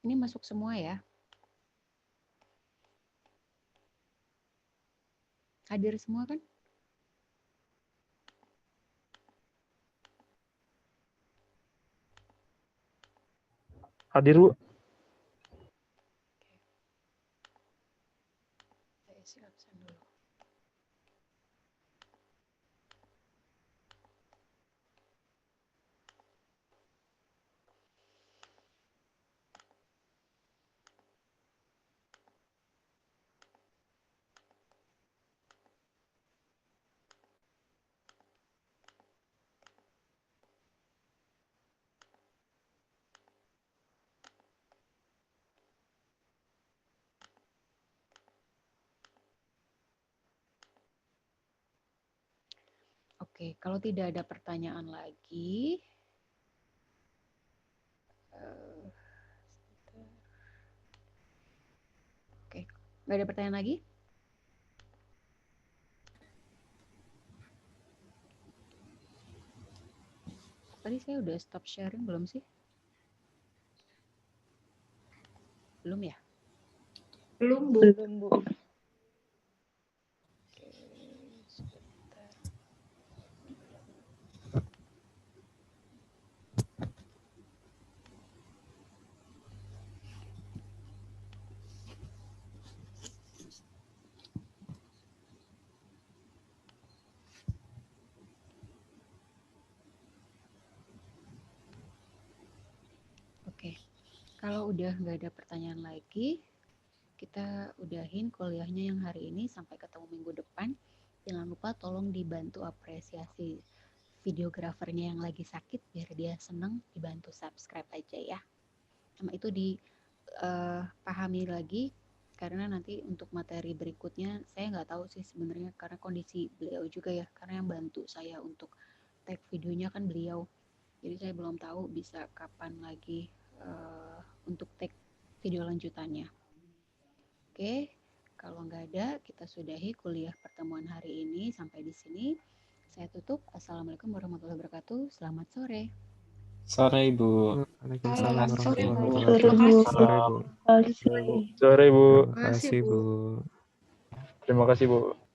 Ini masuk semua ya? Hadir semua kan? Hadir, Bu. Saya isi absen dulu. Oke, kalau tidak ada pertanyaan lagi, oke, nggak ada pertanyaan lagi? Tadi saya udah stop sharing belum sih? Belum ya? Belum, Bu. Belum, Bu. Oke, sebentar. Oke, kalau udah nggak ada pertanyaan lagi, kita udahin kuliahnya yang hari ini. Sampai ketemu minggu depan. Jangan lupa tolong dibantu apresiasi videografernya yang lagi sakit biar dia seneng, dibantu subscribe aja ya. Sama itu dipahami lagi karena nanti untuk materi berikutnya saya nggak tahu sih sebenarnya karena kondisi beliau juga ya, karena yang bantu saya untuk tag videonya kan beliau. Jadi saya belum tahu bisa kapan lagi untuk tag video lanjutannya. Oke, kalau nggak ada, kita sudahi kuliah pertemuan hari ini sampai di sini. Saya tutup. Assalamualaikum warahmatullahi wabarakatuh. Selamat sore. Sore, Ibu. Waalaikumsalam Sore, warahmatullahi Bu. wabarakatuh. Terima kasih. Sore, Bu. Sore, Bu. Terima kasih, Bu. Terima kasih, Bu.